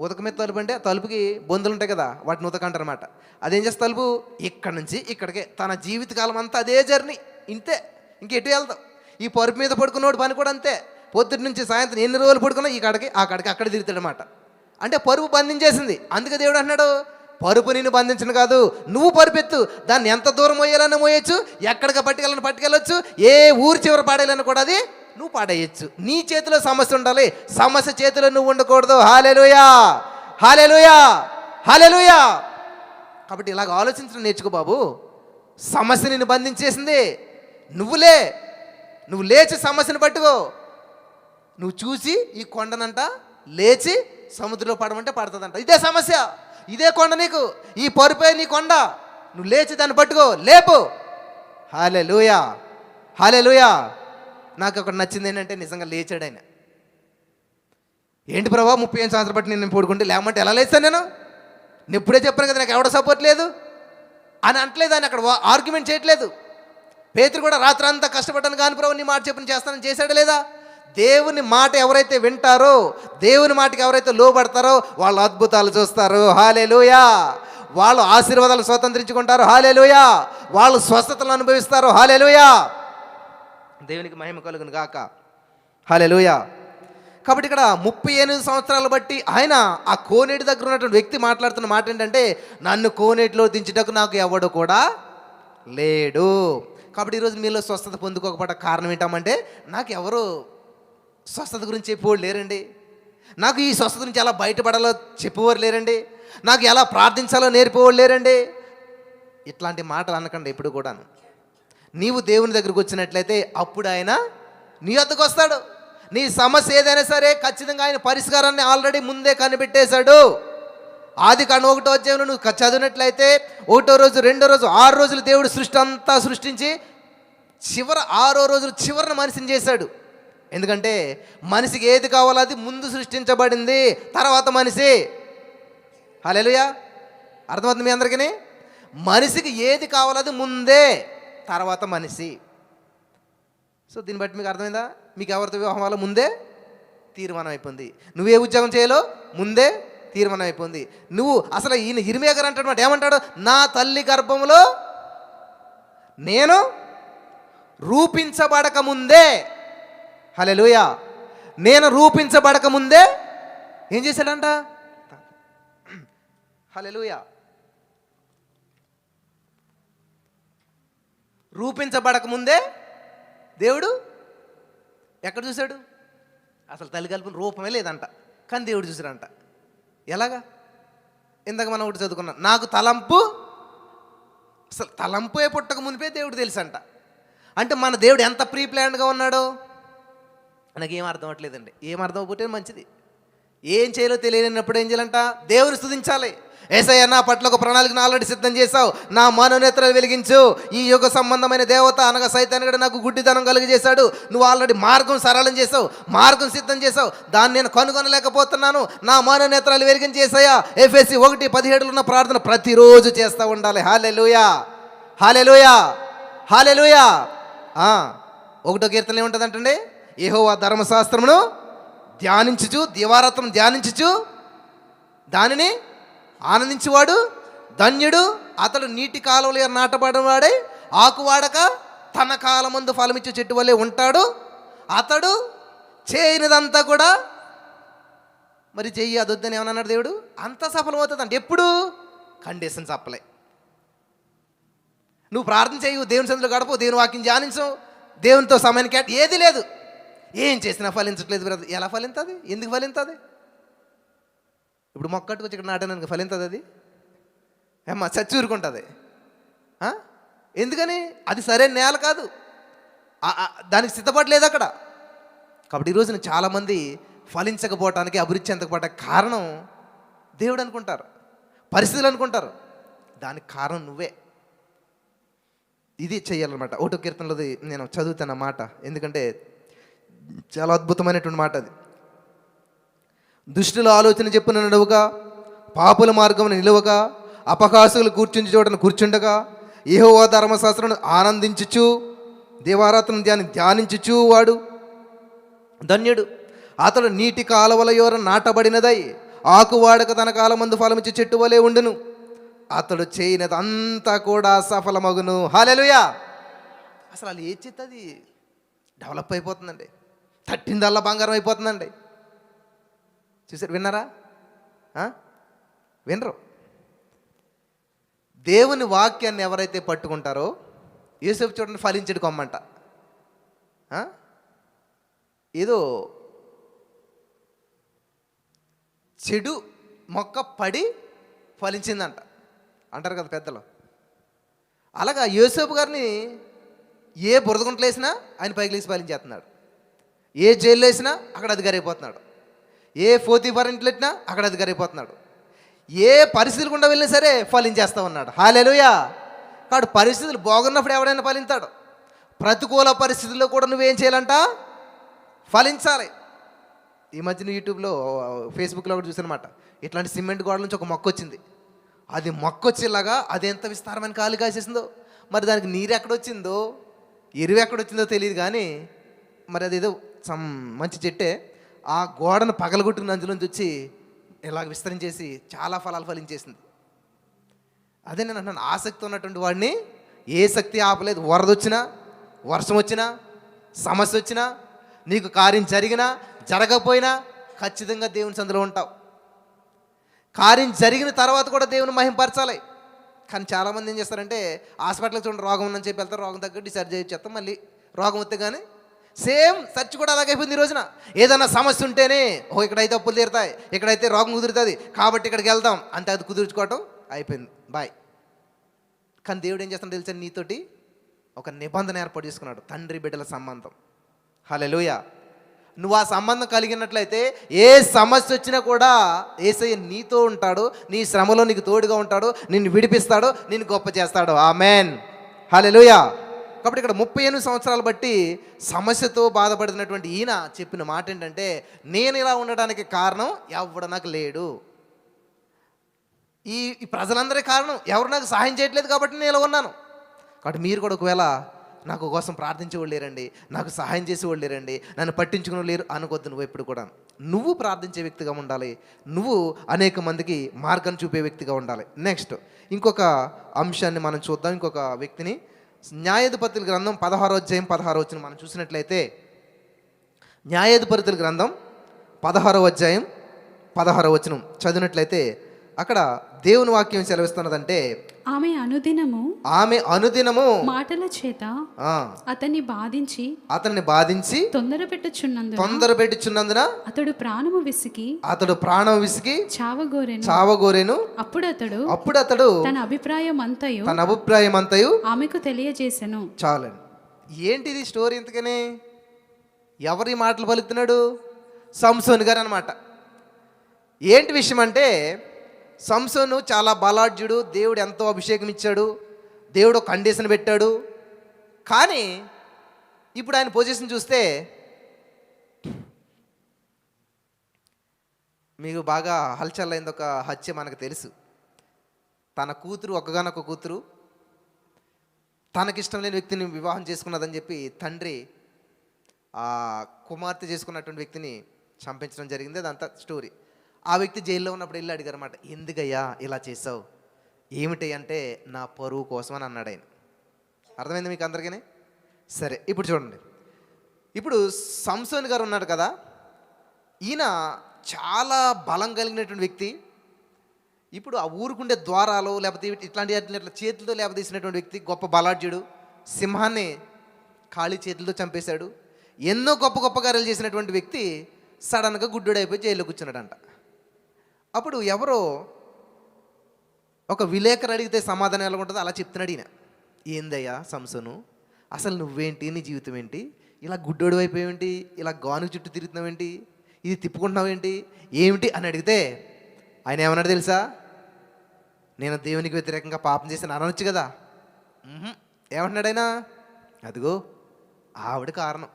ఉదక మీద తలుపు అంటే తలుపుకి బొందులు ఉంటాయి కదా, వాటిని ఉదక అంటారన్నమాట. అదేం చేస్తే తలుపు ఇక్కడి నుంచి ఇక్కడికే, తన జీవితకాలం అంతా అదే జర్నీ, ఇంతే, ఇంకెటు వెళ్తాం. ఈ పరుపు మీద పడుకున్నోడు పని కూడా అంతే, పొద్దుటి నుంచి సాయంత్రం ఎన్ని రోజులు పడుకున్నా ఈ కాడికి ఆ కాడికి అక్కడ తిరుగుతాడనమాట. అంటే పరుపు బంధించేసింది. అందుకే దేవుడు అంటున్నాడు, పరుపు నిన్ను బంధించను కాదు, నువ్వు పరుపెత్తు, దాన్ని ఎంత దూరం మోయాలన్నా మోయొచ్చు, ఎక్కడికి పట్టుకెళ్ళొచ్చు, ఏ ఊరు చివర పాడేయాలని కూడా అది నువ్వు పాడేయచ్చు. నీ చేతిలో సమస్య ఉండాలి, సమస్య చేతిలో నువ్వు ఉండకూడదు. హల్లెలూయా, హల్లెలూయా, హల్లెలూయా. కాబట్టి ఇలాగ ఆలోచించడం నేర్చుకో బాబు. సమస్య నిన్ను బంధించేసింది, నువ్వు లేచి సమస్యను పట్టుకో. నువ్వు చూసి ఈ కొండనంట లేచి సముద్రంలో పడమంటే పడుతుందంట. ఇదే సమస్య, ఇదే కొండ నీకు, ఈ పరుపే నీ కొండ. నువ్వు లేచి దాన్ని పట్టుకో, లేపు. హల్లెలూయా, హల్లెలూయా. నాకు ఒకటి నచ్చింది ఏంటంటే, నిజంగా లేచాడు ఆయన. ఏంటి ప్రభా 35 సంవత్సరాలు బట్టి నేను పడుకుంటే లేమంటే ఎలా లేస్తాను నేను ఇప్పుడే చెప్పాను కదా, నాకు ఎవడ సపోర్ట్ లేదు అని అంటలేదు. ఆయన అక్కడ ఆర్గ్యుమెంట్ చేయట్లేదు. పేతురు కూడా రాత్రి అంతా కష్టపడ్డాను కానీ ప్రభు నీ మాట చెప్పని చేస్తానని చేశాడు లేదా? దేవుని మాట ఎవరైతే వింటారో, దేవుని మాటకి ఎవరైతే లోబడతారో వాళ్ళు అద్భుతాలు చూస్తారు. హల్లెలూయా. వాళ్ళు ఆశీర్వాదాలు స్వతంత్రించుకుంటారు. హల్లెలూయా. వాళ్ళు స్వస్థతలు అనుభవిస్తారు. హల్లెలూయా. దేవునికి మహిమ కలుగును గాక. హల్లెలూయా. కాబట్టి ఇక్కడ 38 సంవత్సరాలు బట్టి ఆయన ఆ కోనేటి దగ్గర ఉన్నటువంటి వ్యక్తి మాట్లాడుతున్న మాట ఏంటంటే, నన్ను కోనేటిలో దించుటకు నాకు ఎవడు కూడా లేడు. కాబట్టి ఈరోజు మీలో స్వస్థత పొందుకోకపోవట కారణం ఏంటంటే, నాకు ఎవరు స్వస్థత గురించి చెప్పేవాళ్ళు లేరండి, నాకు ఈ స్వస్థత నుంచి ఎలా బయటపడాలో చెప్పేవారు లేరండి, నాకు ఎలా ప్రార్థించాలో నేర్పేవాళ్ళు లేరండి. ఇట్లాంటి మాటలు అనకండి ఎప్పుడు కూడాను. నీవు దేవుని దగ్గరకు వచ్చినట్లయితే అప్పుడు ఆయన నీ వద్దకు వస్తాడు. నీ సమస్య ఏదైనా సరే ఖచ్చితంగా ఆయన పరిష్కారాన్ని ఆల్రెడీ ముందే కనిపెట్టేశాడు. ఆదికాండం 1వ అధ్యాయంలో నువ్వు చదివినట్లయితే 1వ రోజు 2వ రోజు 6 రోజులు దేవుడు సృష్టి అంతా సృష్టించి 6వ రోజు చివరిన మనిషిని చేశాడు. ఎందుకంటే మనిషికి ఏది కావాలో అది ముందు సృష్టించబడింది, తర్వాత మనిషి. హల్లెలూయా. అర్థమవుతుంది మీ అందరికీ? మనిషికి ఏది కావాలో అది ముందే, తర్వాత మనిషి. సో దీన్ని బట్టి మీకు అర్థమైందా? మీకు ఎవరితో వివాహం అవ్వాలో ముందే తీర్మానం అయిపోయింది. నువ్వే ఉద్యోగం చేయాలో ముందే తీర్మానం అయిపోయింది. నువ్వు అసలు ఈయన ఇర్మియా గారు అంటాడు, ఏమంటాడు? నా తల్లి గర్భంలో నేను రూపించబడక ముందే, హల్లెలూయా, నేను రూపించబడక ముందే ఏం చేశాడంట? హల్లెలూయా. రూపించబడక ముందే దేవుడు ఎక్కడ చూశాడు? అసలు తల్లి కల్పన రూపమే లేదంట, కానీ దేవుడు చూశాడంట. ఎలాగా? ఇందాక మనం ఒకటి చదువుకున్నాం, నాకు తలంపు, అసలు తలంపే పుట్టక మునిపే దేవుడు తెలుసంట. అంటే మన దేవుడు ఎంత ప్రీ ప్లాన్డ్గా ఉన్నాడో నాకేం అర్థం అవ్వట్లేదండి. ఏం అర్థం అవ్వకపోతే మంచిది. ఏం చేయాలో తెలియనప్పుడు ఏం చేయాలంట? దేవుని స్తుతించాలి. యేసయ్య, నా పట్ల ఒక ప్రణాళికను ఆల్రెడీ సిద్ధం చేశావు, నా మనోనేత్రాలు వెలిగించు. ఈ యుగ సంబంధమైన దేవత అనగా సైతానుడు నాకు గుడ్డితనం కలిగజేశాడు, నువ్వు ఆల్రెడీ మార్గం సరళం చేసావు, మార్గం సిద్ధం చేసావు, దాన్ని నేను కనుగొనలేకపోతున్నాను, నా మనోనేత్రాలు వెలిగించేసాయా. ఎఫెసీ 1:17 ఉన్న ప్రార్థన ప్రతిరోజు చేస్తూ ఉండాలి. హల్లెలూయా, హల్లెలూయా, హల్లెలూయా. 1వ కీర్తన ఏముంటుందంటండి? యెహోవా ధర్మశాస్త్రమును ధ్యానించుచు, దివారాత్రం ధ్యానించుచు దానిని ఆనందించేవాడు ధన్యుడు, అతడు నీటి కాలువలో నాటబడిన వాడే ఆకువాడక తన కాలమందు ఫలమిచ్చే చెట్టు వల్లే ఉంటాడు. అతడు చేయనిదంతా కూడా, మరి చెయ్యి అదొద్దని ఏమన్నాడు దేవుడు? అంతా సఫలమవుతుంది అంటే ఎప్పుడు? Conditions apply. నువ్వు ప్రార్థన చేయవు, దేవుని సన్నిధిలో గడపవు, దేవుని వాక్యం ధ్యానించవు, దేవునితో సమయాన్ని ఏది లేదు, ఏం చేసినా ఫలించట్లేదు. బ్రదర్, ఎలా ఫలింతుంది? ఎందుకు ఫలింతుంది? ఇప్పుడు మొక్కట్టుకొచ్చి ఇక్కడ నాటడానికి ఫలింతుంది అది? ఏమ్మా చచ్చూరుకుంటుంది. ఎందుకని? అది సరైన నేల కాదు, దానికి సిద్ధపడలేదు అక్కడ. కాబట్టి ఈరోజున చాలామంది ఫలించకపోవటానికి, అభివృద్ధి చెందకపోవటానికి కారణం దేవుడు అనుకుంటారు, పరిస్థితులు అనుకుంటారు. దానికి కారణం నువ్వే. ఇది చెయ్యాలన్నమాట. 1వ కీర్తనలోది నేను చదువుతాను ఆ మాట, ఎందుకంటే చాలా అద్భుతమైనటువంటి మాట అది. దుష్టుల ఆలోచన చెప్పున నడవగా, పాపుల మార్గమున నిలువక, అపహాసులు కూర్చుంచి చోటను కూర్చుండగా, యెహోవా ధర్మశాస్త్రమును ఆనందించుచు దివారాత్రం ధ్యానించుచు వాడు ధన్యుడు. అతడు నీటి కాలువల యోర నాటబడినదై ఆకువాడక తన కాలమందు ఫలమిచ్చి చెట్టు వలె ఉండును. అతడు చేయనదంతా కూడా సఫలమగును. హల్లెలూయా. అసలు వాళ్ళు ఏ చేస్తే అది డెవలప్ అయిపోతుందండి. తట్టిందల్లా బంగారం అయిపోతుందండి. చూసారు, విన్నారా? వినరు. దేవుని వాక్యాన్ని ఎవరైతే పట్టుకుంటారో, యోసేపు చూడండి, ఫలించడు కొమ్మంట. ఏదో చెడు మొక్క పడి ఫలించిందంట అంటారు కదా పెద్దలు. అలాగా యోసేపు గారిని ఏ బురదగుంటలు వేసినా ఆయన పైకి లేచి ఫలించేస్తున్నాడు. ఏ జైల్లో వేసినా అక్కడ అధికారి అయిపోతున్నాడు. ఏ పోతీఫర్ ఇంట్లో పెట్టినా అక్కడ అధికారి అయిపోతున్నాడు. ఏ పరిస్థితులు గుండా వెళ్ళినా సరే ఫలించేస్తూ ఉన్నాడు. హల్లెలూయా. కాబట్టి పరిస్థితులు బాగున్నప్పుడు ఎవడైనా ఫలించాడు. ప్రతికూల పరిస్థితుల్లో కూడా నువ్వేం చేయాలంట? ఫలించాలి. ఈ మధ్యన యూట్యూబ్లో, ఫేస్బుక్లో ఒకటి చూసానమాట. ఇట్లాంటి సిమెంట్ గోడల నుంచి ఒక మొక్క వచ్చింది. అది మొక్క వచ్చేలాగా అది ఎంత విస్తారమైన కాలు కాసేసిందో. మరి దానికి నీరు ఎక్కడొచ్చిందో, ఎరువు ఎక్కడొచ్చిందో తెలియదు, కానీ మరి అదేదో మంచి చెట్టే ఆ గోడను పగలగొట్టుకుని అందులోంచి వచ్చి ఇలాగ విస్తరించేసి చాలా ఫలాలు ఫలించేసింది. అదే నేను అంటున్నాను, ఆసక్తి ఉన్నటువంటి వాడిని ఏ శక్తి ఆపలేదు. వరద వచ్చినా, వర్షం వచ్చినా, సమస్య వచ్చినా, నీకు కార్యం జరిగినా జరగకపోయినా ఖచ్చితంగా దేవుని సందులో ఉంటావు. కార్యం జరిగిన తర్వాత కూడా దేవుని మహింపరచాలి. కానీ చాలామంది ఏం చేస్తారంటే, హాస్పిటల్కి చూడండి, రోగం ఉందని చెప్పి వెళ్తారు, రోగం తగ్గట్టు సర్జరీ చేస్తాం, మళ్ళీ రోగం వస్తే కానీ సేమ్ చర్చ్ కూడా అలాగైపోయింది. ఈ రోజున ఏదైనా సమస్య ఉంటేనే, ఇక్కడైతే అప్పులు తీరుతాయి, ఇక్కడైతే రోగం కుదురుతుంది కాబట్టి ఇక్కడికి వెళ్దాం అంటే అది కుదుర్చుకోవటం అయిపోయింది, బాయ్. కానీ దేవుడు ఏం చేస్తాడో తెలుసా? నీతోటి ఒక నిబంధన ఏర్పాటు చేసుకున్నాడు, తండ్రి బిడ్డల సంబంధం. హల్లెలూయా. నువ్వు ఆ సంబంధం కలిగినట్లయితే ఏ సమస్య వచ్చినా కూడా యేసయ్య నీతో ఉంటాడు, నీ శ్రమలో నీకు తోడుగా ఉంటాడు, నిన్ను విడిపిస్తాడు, నిన్ను గొప్ప చేస్తాడు. ఆమెన్. హల్లెలూయా. కాబట్టి ఇక్కడ 38 సంవత్సరాలు బట్టి సమస్యతో బాధపడుతున్నటువంటి ఈయన చెప్పిన మాట ఏంటంటే, నేను ఇలా ఉండడానికి కారణం ఎవడు నాకు లేడు. ఈ ప్రజలందరి కారణం, ఎవరు నాకు సహాయం చేయట్లేదు కాబట్టి నేను ఇలా ఉన్నాను. కాబట్టి మీరు కూడా ఒకవేళ నాకు కోసం ప్రార్థించేవాళ్ళు లేరండి, నాకు సహాయం చేసేవాళ్ళు లేరండి, నన్ను పట్టించుకునే లేరు అనుకోద్దు. నువ్వు ఎప్పుడు కూడా నువ్వు ప్రార్థించే వ్యక్తిగా ఉండాలి. నువ్వు అనేక మందికి మార్గాన్ని చూపే వ్యక్తిగా ఉండాలి. నెక్స్ట్ ఇంకొక అంశాన్ని మనం చూద్దాం. ఇంకొక వ్యక్తిని, న్యాయాధిపతుల గ్రంథం 16వ అధ్యాయం 16వ వచనం మనం చూసినట్లయితే, న్యాయాధిపతుల గ్రంథం 16వ అధ్యాయం 16వ వచనం చదివినట్లయితే అక్కడ దేవుని వాక్యం సెలవిస్తున్నదంటే, ఆమె అనుదినము మాటల చేత అతన్ని బాధించి తొందర పెట్టుచున్నందున అతడు ప్రాణము విసికి చావగోరెను. అప్పుడు అతడు తన అభిప్రాయం అంతయు ఆమెకు తెలియజేసెను. చాలండి. ఏంటిది స్టోరీ? ఇంతకనే ఎవరి మాటలు పలుకుతున్నాడు? సంసోను గారు అన్నమాట. ఏంటి విషయం అంటే, సంసోను చాలా బలాఢ్యుడు, దేవుడు ఎంతో అభిషేకం ఇచ్చాడు, దేవుడు ఒక కండిషన్ పెట్టాడు. కానీ ఇప్పుడు ఆయన పొజిషన్ చూస్తే మీకు బాగా హల్చల్ అయింది ఒక హత్య మనకు తెలుసు. తన కూతురు, ఒక్కగానొక్క కూతురు, తనకిష్టం లేని వ్యక్తిని వివాహం చేసుకున్నదని చెప్పి తండ్రి ఆ కుమార్తె చేసుకున్నటువంటి వ్యక్తిని చంపించడం జరిగింది. అదంతా స్టోరీ. ఆ వ్యక్తి జైల్లో ఉన్నప్పుడు వెళ్ళి అడిగారు అన్నమాట, ఎందుకయ్యా ఇలా చేసావు? ఏమిటి అంటే, నా పరువు కోసం అని అన్నాడు ఆయన. అర్థమైంది మీకు అందరికీ? సరే, ఇప్పుడు చూడండి. ఇప్పుడు సంసోను గారు ఉన్నాడు కదా, ఈయన చాలా బలం కలిగినటువంటి వ్యక్తి. ఇప్పుడు ఆ ఊరుకుండే ద్వారాలు లేకపోతే ఇట్లా చేతులతో లేపదీసినటువంటి వ్యక్తి, గొప్ప బలాఢ్యుడు, సింహాన్ని ఖాళీ చేతులతో చంపేశాడు, ఎన్నో గొప్ప గొప్ప కార్యాలు చేసినటువంటి వ్యక్తి సడన్గా గుడ్డుడైపోయి జైల్లో కూర్చున్నాడంట. అప్పుడు ఎవరో ఒక విలేకరు అడిగితే సమాధానం ఎలా ఉంటుందో అలా చెప్తున్నాడు ఈయన. ఏందయ్యా సంసోను, అసలు నువ్వేంటి, నీ జీవితం ఏంటి, ఇలా గుడ్డోడు అయిపోయేంటి, ఇలా గాను చుట్టూ తిరుగుతున్నావేంటి, ఇది తిప్పుకుంటున్నావేంటి, ఏమిటి అని అడిగితే ఆయన ఏమన్నాడు తెలుసా? నేను దేవునికి వ్యతిరేకంగా పాపం చేసి అనొచ్చు కదా. ఏమంటున్నాడు ఆయన? అదిగో ఆవిడ కారణం.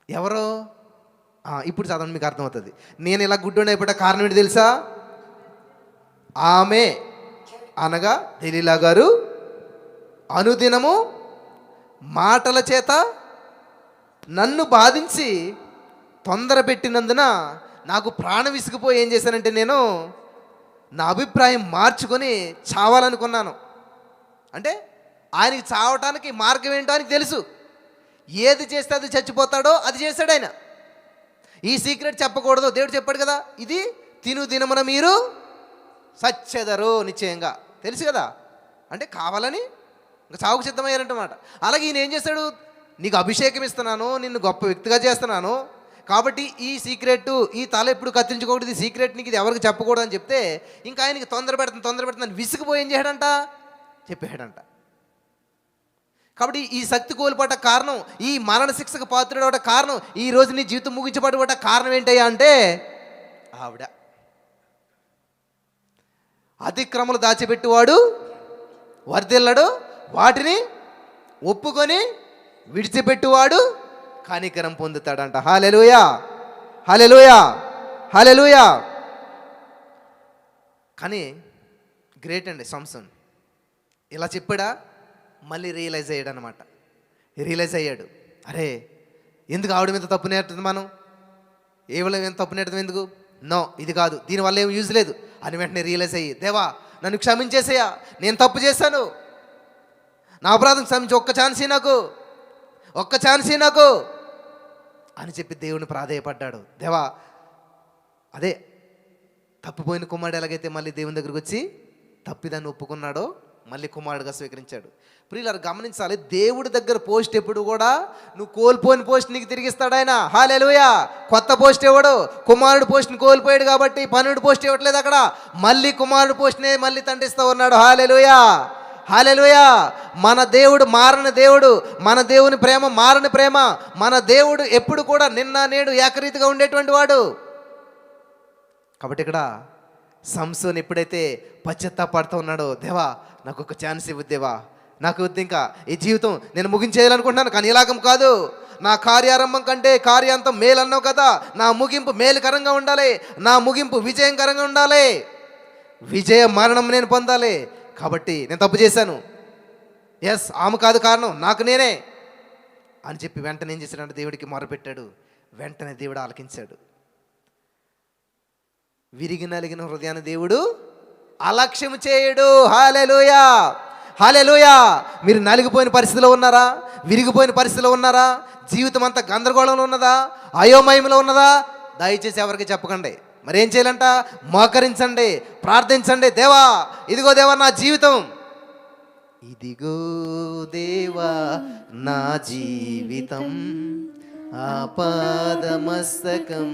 ఎవరో? ఇప్పుడు చదవండి, మీకు అర్థమవుతుంది. నేను ఇలా గుడ్డోడు అయిపోయా కారణం ఏంటి తెలుసా? ఆమె అనగా దెలీలా గారు అనుదినము మాటల చేత నన్ను బాధించి తొందర పెట్టినందున నాకు ప్రాణం విసిగిపోయి ఏం చేశానంటే నేను నా అభిప్రాయం మార్చుకొని చావాలనుకున్నాను. అంటే ఆయనకి చావటానికి మార్గం ఏంటో ఆయనకి తెలుసు. ఏది చేస్తే అది చచ్చిపోతాడో అది చేశాడు ఆయన. ఈ సీక్రెట్ చెప్పకూడదు, దేవుడు చెప్పాడు కదా, ఇది తిను దినమున మీరు సచ్చెదరు నిశ్చయంగా, తెలుసు కదా. అంటే కావాలని ఇంకా చావుకు సిద్ధమయ్యారంటమాట. అలాగే ఈయన ఏం చేశాడు, నీకు అభిషేకం ఇస్తున్నాను, నిన్ను గొప్ప వ్యక్తిగా చేస్తున్నాను, కాబట్టి ఈ సీక్రెట్, ఈ తల ఎప్పుడు కత్తిరించుకోకూడదు, ఈ సీక్రెట్ నీకు ఇది ఎవరికి చెప్పకూడదు అని చెప్తే ఇంకా ఆయనకి తొందర పెడుతుంది విసిగిపోయి ఏం చేయడంట, చెప్పాడంట. కాబట్టి ఈ శక్తి కోల్పోట కారణం, ఈ మరణ శిక్షకు పాత్రుడవట కారణం, ఈ రోజు నీ జీవితం ముగించబడబట కారణం ఏంటయ్యా అంటే ఆవిడ. అతిక్రమలు దాచిపెట్టువాడు వర్ధిల్లడు, వాటిని ఒప్పుకొని విడిచిపెట్టువాడు కనికరం పొందుతాడంట. హల్లెలూయా, హల్లెలూయా, హల్లెలూయా. కానీ గ్రేట్ అండి సంసోన్. ఇలా చెప్పాడా, మళ్ళీ రియలైజ్ అయ్యాడు అనమాట. రియలైజ్ అయ్యాడు, అరే ఎందుకు ఆవిడ మీద తప్పు నేర్తుంది, మనం ఏవల మీద తప్పు నేర్తుంది ఎందుకు, నో ఇది కాదు, దీనివల్ల ఏం యూజ్ లేదు అని వెంటనే రియలైజ్ అయ్యి, దేవా నన్ను క్షమించేసేయా, నేను తప్పు చేశాను, నా అపరాధం క్షమించి ఒక్క ఛాన్సీ నాకు అని చెప్పి దేవుని ప్రాధేయపడ్డాడు. దేవా అదే తప్పిపోయిన కుమారుడు ఎలాగైతే మళ్ళీ దేవుని దగ్గరికి వచ్చి తప్పిదాన్ని ఒప్పుకున్నాడో మళ్ళీ కుమారుడుగా స్వీకరించాడు. ప్రియులారా గమనించాలి, దేవుడి దగ్గర పోస్ట్ ఎప్పుడు కూడా నువ్వు కోల్పోయిన పోస్ట్ నీకు తిరిగిస్తాడు ఆయన. హల్లెలూయా. కొత్త పోస్ట్ ఇవ్వడు, కుమారుడు పోస్ట్ని కోల్పోయాడు కాబట్టి పనుడు పోస్ట్ ఇవ్వట్లేదు అక్కడ, మళ్ళీ కుమారుడు పోస్ట్నే మళ్ళీ తండ్రిస్తూ ఉన్నాడు. హల్లెలూయా, హల్లెలూయా. మన దేవుడు మారని దేవుడు, మన దేవుని ప్రేమ మారని ప్రేమ. మన దేవుడు ఎప్పుడు కూడా నిన్న నేడు ఏకరీతిగా ఉండేటువంటి వాడు. కాబట్టి ఇక్కడ సంసోన్ ఎప్పుడైతే పశ్చాత్తాపడుతూ ఉన్నాడో, దేవా నాకు ఒక ఛాన్స్ ఇవ్వు దేవా, నాకు వద్దు ఇంకా ఈ జీవితం నేను ముగించేయాలనుకుంటున్నాను, కానీ ఇలాగం కాదు, నా కార్యారంభం కంటే కార్యాంతం మేలు అన్నావు కదా, నా ముగింపు మేలుకరంగా ఉండాలి, నా ముగింపు విజయకరంగా ఉండాలి, విజయ మరణం నేను పొందాలి. కాబట్టి నేను తప్పు చేశాను, ఎస్ ఆమె కాదు కారణం, నాకు నేనే అని చెప్పి వెంటనే ఏం చేశాడంటే దేవుడికి మొరపెట్టాడు. వెంటనే దేవుడు ఆలకించాడు. విరిగి నలిగిన హృదయాన్ని దేవుడు అలక్ష్యం చేయడు. హల్లెలూయా, హల్లెలూయా. మీరు నలిగిపోయిన పరిస్థితిలో ఉన్నారా, విరిగిపోయిన పరిస్థితిలో ఉన్నారా, జీవితం అంతా గందరగోళంలో ఉన్నదా, అయోమయంలో ఉన్నదా, దయచేసి ఎవరికి చెప్పకండి. మరి ఏం చేయాలంట, మోకరించండి, ప్రార్థించండి. దేవా ఇదిగో దేవా నా జీవితం, ఇదిగో దేవా నా జీవితం, ఆపాదమస్తకం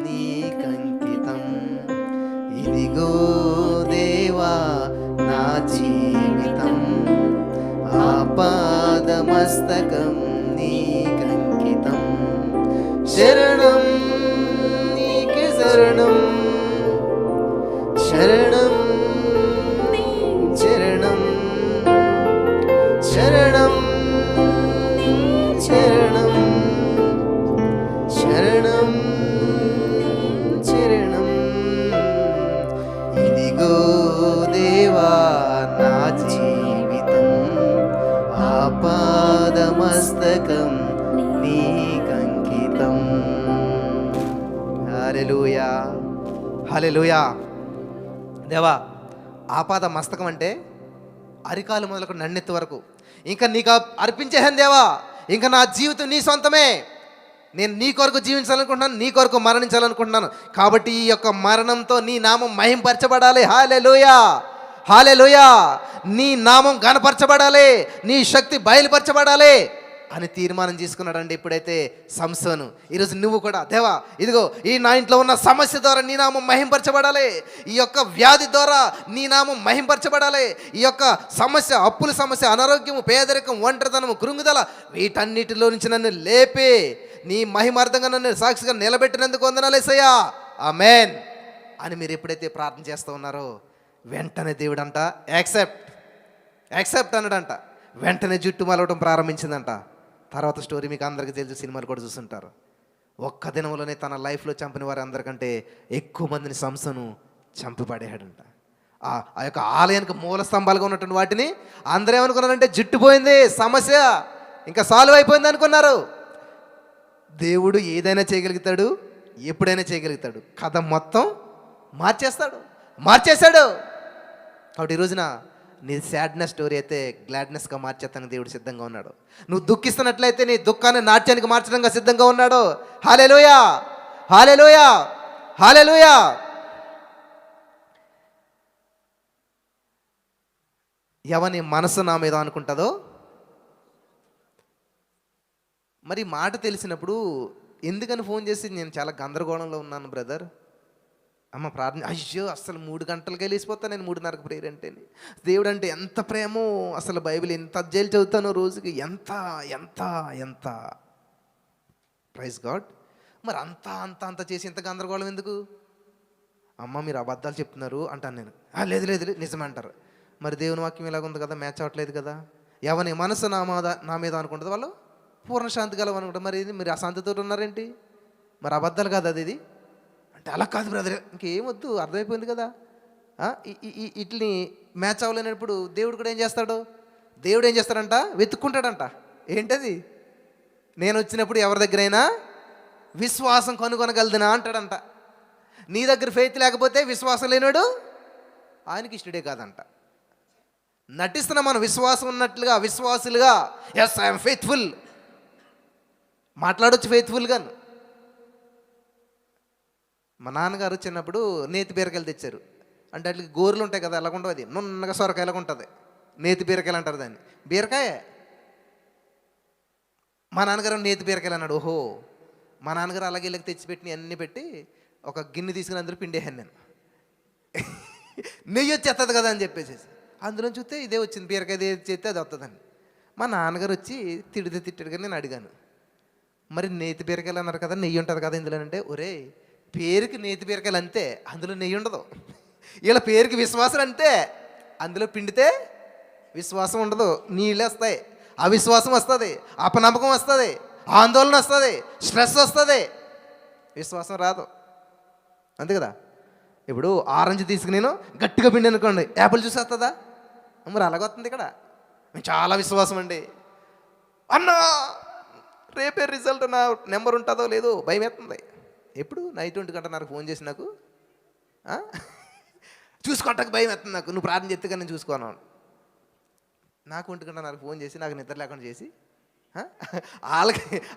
నీకంకితం, ఇదిగో దేవా నా జీవితం, ఆపాదమస్తకం నీకంకితం, శరణం నీకే శరణం, శరణం శరణం శరణం శరణం శరణం శరణం, ఇదిగో దేవా నా జీవితం, ఆపాదమస్తకం నీకంకితం. హల్లెలూయా, హల్లెలూయా. దేవా ఆపాద మస్తకం అంటే అరికాలు మొదలకు నన్నెత్తి వరకు ఇంకా నీకు అర్పించేహాను దేవా, ఇంకా నా జీవితం నీ సొంతమే, నేను నీ కొరకు జీవించాలనుకుంటున్నాను, నీ కొరకు మరణించాలనుకుంటున్నాను. కాబట్టి ఈ యొక్క మరణంతో నీ నామం మహింపరచబడాలి. హల్లెలూయా, హల్లెలూయా. నీ నామం గణపరచబడాలి, నీ శక్తి బయలుపరచబడాలి అని తీర్మానం చేసుకున్నాడండి ఎప్పుడైతే సంసోను. ఈరోజు నువ్వు కూడా దేవా ఇదిగో ఈ నా ఇంట్లో ఉన్న సమస్య ద్వారా నీ నామం మహింపరచబడాలి, ఈ యొక్క వ్యాధి ద్వారా నీ నామం మహింపరచబడాలి, ఈ యొక్క సమస్య, అప్పుల సమస్య, అనారోగ్యము, పేదరికం, ఒంటరితనము, కృంగుదల, వీటన్నిటిలో నుంచి నన్ను లేపి నీ మహిమార్థంగా నన్ను సాక్షిగా నిలబెట్టినందుకు వందనాలేసయ్యా, ఆమేన్ అని మీరు ఎప్పుడైతే ప్రార్థన చేస్తూ ఉన్నారో వెంటనే దేవుడు అంట యాక్సెప్ట్ అన్నాడంట. వెంటనే జుట్టు మలవడం ప్రారంభించిందంట. తర్వాత స్టోరీ మీకు అందరికీ తెలుసు, సినిమాలు కూడా చూస్తుంటారు. ఒక్క దినంలోనే తన లైఫ్లో చంపిన వారి అందరికంటే ఎక్కువ మందిని సంసోను చంపిపడేయాడంట. ఆ యొక్క ఆలయానికి మూల స్తంభాలుగా ఉన్నటువంటి వాటిని అందరూ ఏమనుకున్నారంటే జుట్టు పోయింది, సమస్య ఇంకా సాల్వ్ అయిపోయింది అనుకున్నారు. దేవుడు ఏదైనా చేయగలుగుతాడు, ఎప్పుడైనా చేయగలుగుతాడు. కథ మొత్తం మార్చేశాడు. కాబట్టి ఈ రోజున నీ సాడ్నెస్ స్టోరీ అయితే గ్లాడ్నెస్గా మార్చేస్తానికి దేవుడు సిద్ధంగా ఉన్నాడు. నువ్వు దుఃఖిస్తున్నట్లయితే నీ దుఃఖాన్ని నాట్యానికి మార్చడానికి సిద్ధంగా ఉన్నాడు. హల్లెలూయా, హల్లెలూయా, హల్లెలూయా. ఎవని మనసు నా మీద అనుకుంటుందో, మరి మాట తెలిసినప్పుడు ఎందుకని ఫోన్ చేసి నేను చాలా గందరగోళంలో ఉన్నాను బ్రదర్, అమ్మ ప్రార్థన, అయ్యో అసలు 3 గంటలకి వెళ్ళిపోతాను నేను 3:30 ప్రేయర్ అంటే. దేవుడు అంటే ఎంత ప్రేమో, అసలు బైబిల్ ఎంత అధ్యాయాలు చదువుతానో రోజుకి, ఎంత ఎంత ఎంత ప్రైజ్ గాడ్. మరి అంత చేసి ఇంత గందరగోళం ఎందుకు? అమ్మ మీరు అబద్ధాలు చెప్తున్నారు అంటాను నేను. లేదు నిజమే అంటారు. మరి దేవుని వాక్యం ఇలాగ ఉంది కదా, మ్యాచ్ అవ్వట్లేదు కదా. ఎవని మనసు నా మీద అనుకుంటుంది వాళ్ళు పూర్ణ శాంతి గలవు అనుకుంటారు. మరి ఇది మీరు అశాంతితో ఉన్నారేంటి? మరి అబద్ధాలు కాదు అది, ఇది అంటే అలా కాదు బ్రదర్, ఇంకేమొద్దు, అర్థమైపోయింది కదా. ఇట్లని మ్యాచ్ అవ్వలేనప్పుడు దేవుడు కూడా ఏం చేస్తాడు? దేవుడు ఏం చేస్తాడంట? వెతుక్కుంటాడంట. ఏంటది? నేను వచ్చినప్పుడు ఎవరి దగ్గరైనా విశ్వాసం కనుగొనగలదునా అంటాడంట. నీ దగ్గర ఫెయిత్ లేకపోతే విశ్వాసం లేనాడు ఆయనకి ఇష్టడే కాదంట. నటిస్తున్న మనం విశ్వాసం ఉన్నట్లుగా, విశ్వాసులుగా, ఎస్ ఐఎమ్ ఫెయిత్ఫుల్ మాట్లాడొచ్చు, ఫెయిత్ఫుల్గాను. మా నాన్నగారు చిన్నప్పుడు నేతి బీరకాయలు తెచ్చారు. అంటే అట్లకి గోర్లు ఉంటాయి కదా, ఎలాగుంటుంది అది, నున్నగా సొరకాయ ఎలాగ ఉంటుంది, నేతి బీరకాయలు అంటారు దాన్ని. బీరకాయ మా నాన్నగారు నేతి బీరకాయలు అన్నాడు. ఓహో, మా నాన్నగారు అలాగే ఇళ్ళకి తెచ్చిపెట్టి అన్నీ పెట్టి ఒక గిన్నె తీసుకుని అందులో పిండేసాను నేను. నెయ్యి వచ్చేస్తుంది కదా అని చెప్పేసి అందులో చూస్తే ఇదే వచ్చింది, బీరకాయ చేస్తే అది వస్తుందని. మా నాన్నగారు వచ్చి తిట్టాడు కానీ నేను అడిగాను, మరి నేతి బీరకాయలు అన్నారు కదా, నెయ్యి ఉంటుంది కదా ఇందులో అంటే, ఒరే పేరుకి నేతి బీరకాయలు అంతే, అందులో నెయ్యి ఉండదు. ఇలా పేరుకి విశ్వాసం అంతే, అందులో పిండితే విశ్వాసం ఉండదు, నీళ్ళు వస్తాయి, అవిశ్వాసం వస్తుంది, అపనమ్మకం వస్తుంది, ఆందోళన వస్తుంది, స్ట్రెస్ వస్తుంది, విశ్వాసం రాదు. అంతే కదా. ఇప్పుడు ఆరెంజ్ తీసుకుని నేను గట్టిగా పిండి అనుకోండి, యాపిల్ జ్యూస్ వస్తుందా? మరి అలాగొస్తుంది ఇక్కడ. మేము చాలా విశ్వాసం అండి. అన్నా రేపే రిజల్ట్ నా నెంబర్ ఉంటుందో లేదో భయం వేస్తుంది. ఎప్పుడు నైట్ 1 గంటన్నరకు ఫోన్ చేసి నాకు చూసుకోవటానికి భయం వేస్తుంది నాకు. నువ్వు ప్రార్థన చేస్తే కానీ నేను చూసుకోను. నాకు 1 గంటన్నరకు ఫోన్ చేసి నాకు నిద్ర లేకుండా చేసి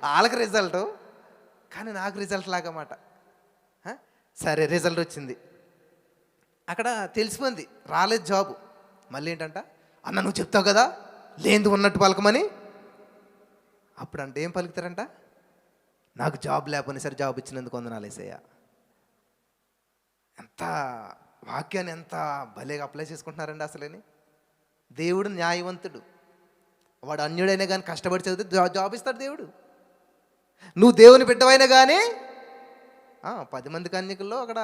వాళ్ళకి రిజల్ట్ కానీ నాకు రిజల్ట్ లాగమాట. సరే రిజల్ట్ వచ్చింది, అక్కడ తెలిసిపోయింది రాలేదు జాబు. మళ్ళీ ఏంటంట, అన్న నువ్వు చెప్తావు కదా లేనిది ఉన్నట్టు పలకమని. అప్పుడు అంటే ఏం పలుకుతారంట, నాకు జాబ్ లేకపోయినా సరే జాబ్ ఇచ్చినందుకు వందనాలు యేసయ్యా. ఎంత వాక్యాన్ని ఎంత భలేగా అప్లై చేసుకుంటున్నారండి అసలేని. దేవుడు న్యాయవంతుడు, వాడు అన్యుడైనా కానీ కష్టపడి చదివితే జాబ్ ఇస్తాడు దేవుడు. నువ్వు దేవుని బిడ్డవైనా కానీ 10 మంది కన్యకుల్లో అక్కడ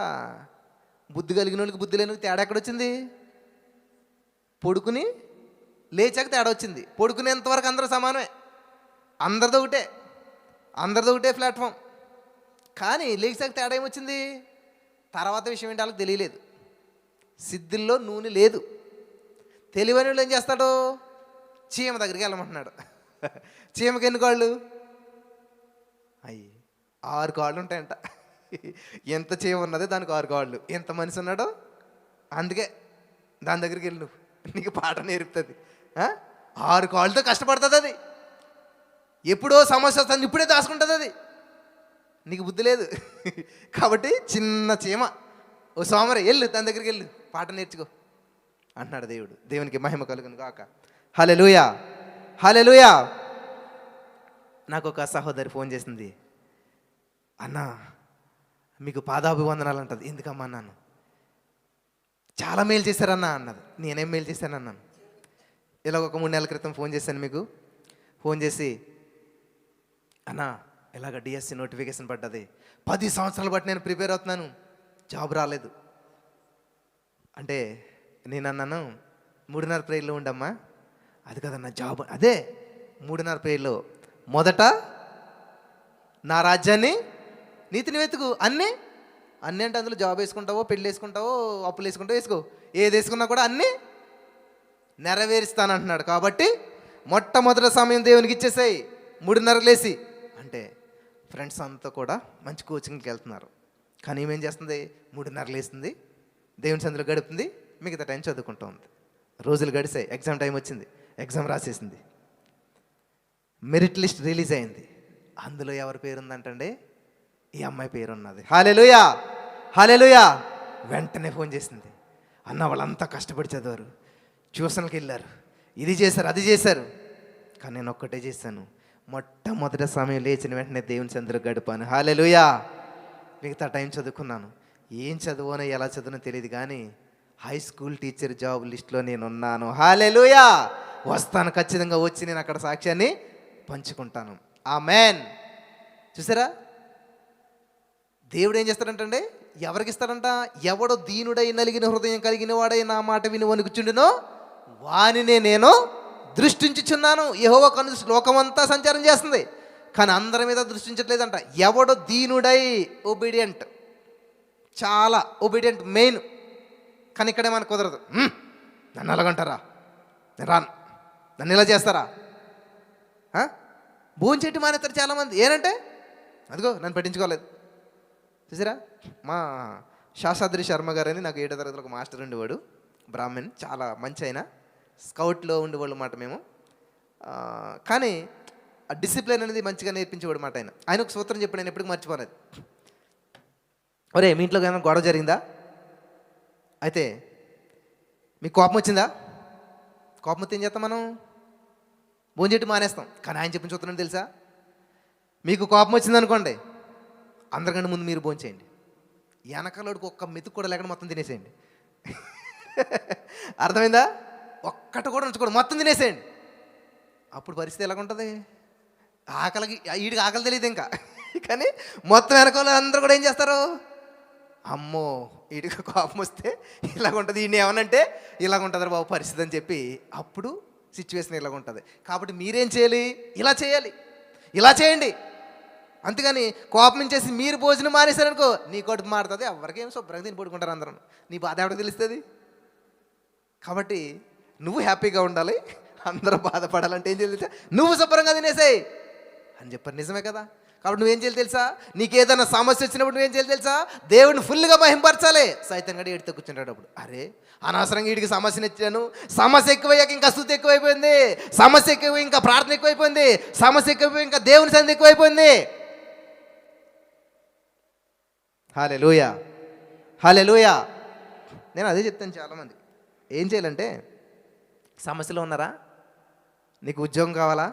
బుద్ధి కలిగిన వాళ్ళకి బుద్ధి లేని తేడా ఎక్కడొచ్చింది? పొడుకుని లేచాక తేడా వచ్చింది. పొడుకునేంతవరకు అందరూ సమానమే, అందరిదో ఒకటే ప్లాట్ఫామ్. కానీ లేచాక తేడా ఏమొచ్చింది? తర్వాత విషయం ఏంటి వాళ్ళకి తెలియలేదు. సిద్ధుల్లో నూనె లేదు. తెలివైన వాళ్ళు ఏం చేస్తాడు? చీమ దగ్గరికి వెళ్ళమంటున్నాడు. చీమకి ఎన్ని కాళ్ళు? 6 కాళ్ళు ఉంటాయంట. ఎంత చీమ ఉన్నది దానికి 6 కాళ్ళు. ఎంత మనిషి ఉన్నాడో అందుకే దాని దగ్గరికి వెళ్ళి నువ్వు, నీకు పాట నేర్పుతుంది. 6 కాళ్ళతో కష్టపడుతుంది అది. ఎప్పుడో సమస్య వస్తుంది, ఇప్పుడే దాచుకుంటుంది అది. నీకు బుద్ధి లేదు కాబట్టి చిన్న చీమ, ఓ సోమరి వెళ్ళు దాని దగ్గరికి వెళ్ళు, పాట నేర్చుకో అంటున్నాడు దేవుడు. దేవునికి మహిమ కలుగును గాక. హల్లెలూయా, హల్లెలూయా. నాకు ఒక సహోదరి ఫోన్ చేసింది, అన్నా మీకు పాదాభివందనాలు అంటది. ఎందుకమ్మా అన్నాను. చాలా మేలు చేశారన్నా అన్నది. నేనేం మేలు చేశాను అన్నాను. ఇలా ఒక 3 నెలల క్రితం ఫోన్ చేశాను మీకు. ఫోన్ చేసి, అన్నా ఇలాగ డిఎస్సి నోటిఫికేషన్ పడ్డది, 10 సంవత్సరాలు బట్టి నేను ప్రిపేర్ అవుతున్నాను, జాబ్ రాలేదు అంటే నేను అన్నాను 3:30 ప్రేయర్లో ఉండమ్మా. అది కదన్నా జాబ్, అదే 3:30 ప్రేయర్లో మొదట నా రాజ్యాన్ని నీతిని వెతుకు, అన్నీ అంటే అందులో జాబ్ వేసుకుంటావో, పెళ్ళి వేసుకుంటావో, అప్పులు వేసుకుంటావో వేసుకో, ఏది వేసుకున్నా కూడా అన్నీ నెరవేరుస్తానంటున్నాడు. కాబట్టి మొట్టమొదటి సమయం దేవునికి ఇచ్చేసాయి 3:30 లేసి అంటే ఫ్రెండ్స్ అంతా కూడా మంచి కోచింగ్కి వెళ్తున్నారు. కానీ ఏమేం చేస్తుంది, 3:30 లేస్తుంది, దేవుని సందులో గడుపుతుంది, మిగతా టైం చదువుకుంటూ ఉంది. రోజులు గడిచాయి, ఎగ్జామ్ టైం వచ్చింది, ఎగ్జామ్ రాసేసింది, మెరిట్ లిస్ట్ రిలీజ్ అయింది. అందులో ఎవరి పేరు ఉందంటండి, ఈ అమ్మాయి పేరు ఉన్నది. హల్లెలూయా, హల్లెలూయా. వెంటనే ఫోన్ చేసింది, అన్న వాళ్ళంతా కష్టపడి చదివారు, ట్యూషన్కి వెళ్ళారు, ఇది చేశారు, అది చేశారు, కానీ నేను ఒక్కటే చేశాను, మొట్టమొదటి సమయం లేచిన వెంటనే దేవుని సందులో గడిపాను. హల్లెలూయా. మిగతా టైం చదువుకున్నాను. ఏం చదువునో ఎలా చదువునో తెలియదు, కానీ హై స్కూల్ టీచర్ జాబ్ లిస్ట్లో నేను ఉన్నాను. హల్లెలూయా. వస్తాను, ఖచ్చితంగా వచ్చి నేను అక్కడ సాక్ష్యాన్ని పంచుకుంటాను. ఆమేన్. చూసారా, దేవుడు ఏం చేస్తాడంటే, ఎవరికి ఇస్తాడంట, ఎవడో దీనుడై నలిగిన హృదయం కలిగిన వాడై నా మాట విని వణుకుచుండునో వానినే నేను దృష్టించుచున్నాను. యెహోవా కన్ను లోకమంతా సంచారం చేస్తుంది, కానీ అందరి మీద దృష్టించట్లేదంట. ఎవడో దీనుడై, ఒబీడియంట్, చాలా ఒబీడియంట్ మెయిన్. కానీ ఇక్కడే మనకు కుదరదు. నన్ను అలాగంటారా, నేను రాను, నన్ను ఇలా చేస్తారా, భోజనం చెట్టు మానేస్తారు చాలామంది. ఏంటంటే అదిగో నన్ను పట్టించుకోలేదు. చూసారా, మా శాస్త్రి శర్మ గారు అని నాకు 7వ తరగతిలో ఒక మాస్టర్ ఉండేవాడు, బ్రాహ్మణ్, చాలా మంచి ఆయన, స్కౌట్లో ఉండేవాళ్ళు మాట మేము. కానీ ఆ డిసిప్లిన్ అనేది మంచిగా నేర్పించేవాడు మాట ఆయన. ఆయన ఒక సూత్రం చెప్పి నేను ఎప్పటికీ మర్చిపోలేదు. ఒరే, మీ ఇంట్లో ఏమైనా గొడవ జరిగిందా, అయితే మీకు కోపం వచ్చిందా, కోపం వస్తే ఏం చేస్తాం మనం, భోజనం చెట్టు మానేస్తాం. కానీ ఆయన చెప్పిన సూత్రం తెలుసా, మీకు కోపం వచ్చిందనుకోండి, అందరికంటే ముందు మీరు భోజనం చేయండి, వెనకలోడికి ఒక్క మెతుకు కూడా లేకుండా మొత్తం తినేసేయండి. అర్థమైందా, ఒక్కటి కూడా ఉంచుకోండి, మొత్తం తినేసేయండి. అప్పుడు పరిస్థితి ఎలాగుంటుంది, ఆకలికి వీడికి ఆకలి తెలియదు ఇంకా, కానీ మొత్తం వెనకాల అందరూ కూడా ఏం చేస్తారు, అమ్మో వీడికి కోపం వస్తే ఇలాగుంటుంది, వీడిని ఏమనంటే ఇలాగుంటుంది బాబు పరిస్థితి అని చెప్పి, అప్పుడు సిచ్యువేషన్ ఇలాగుంటుంది. కాబట్టి మీరేం చేయాలి, ఇలా చేయాలి, ఇలా చేయండి. అంతేగాని కోపం చేసి మీరు భోజనం మానేశారనుకో, నీ కడుపు మారుతుంది, ఎవరికేం శుభ్రంగా తిని పడుకుంటారు అందరూ, నీ బాధ ఎవరికి తెలుస్తుంది. కాబట్టి నువ్వు హ్యాపీగా ఉండాలి, అందరూ బాధపడాలంటే ఏం చేయాలి తెలుసా, నువ్వు శుభ్రంగా తినేసాయి అని చెప్పారు. నిజమే కదా. కాబట్టి నువ్వేం చేయాలి తెలుసా, నీకు ఏదైనా సమస్య వచ్చినప్పుడు నువ్వేం చేయాలి తెలుసా, దేవుడిని ఫుల్గా మహింపరచాలి. సైతం గడి ఎడితే కూర్చుంటాడు. అప్పుడు అరే అనవసరంగా వీడికి సమస్యను ఇచ్చాను, సమస్య ఎక్కువయ్యాక ఇంకా స్తుతి ఎక్కువైపోయింది, సమస్య ఎక్కువ ఇంకా ప్రార్థన ఎక్కువైపోయింది, సమస్య ఎక్కువైపోయి ఇంకా దేవుని సన్నిధి ఎక్కువైపోయింది. హల్లెలూయా, హల్లెలూయా. నేను అదే చెప్తాను చాలామంది, ఏం చేయాలంటే, సమస్యలో ఉన్నారా, నీకు ఉద్యోగం కావాలా,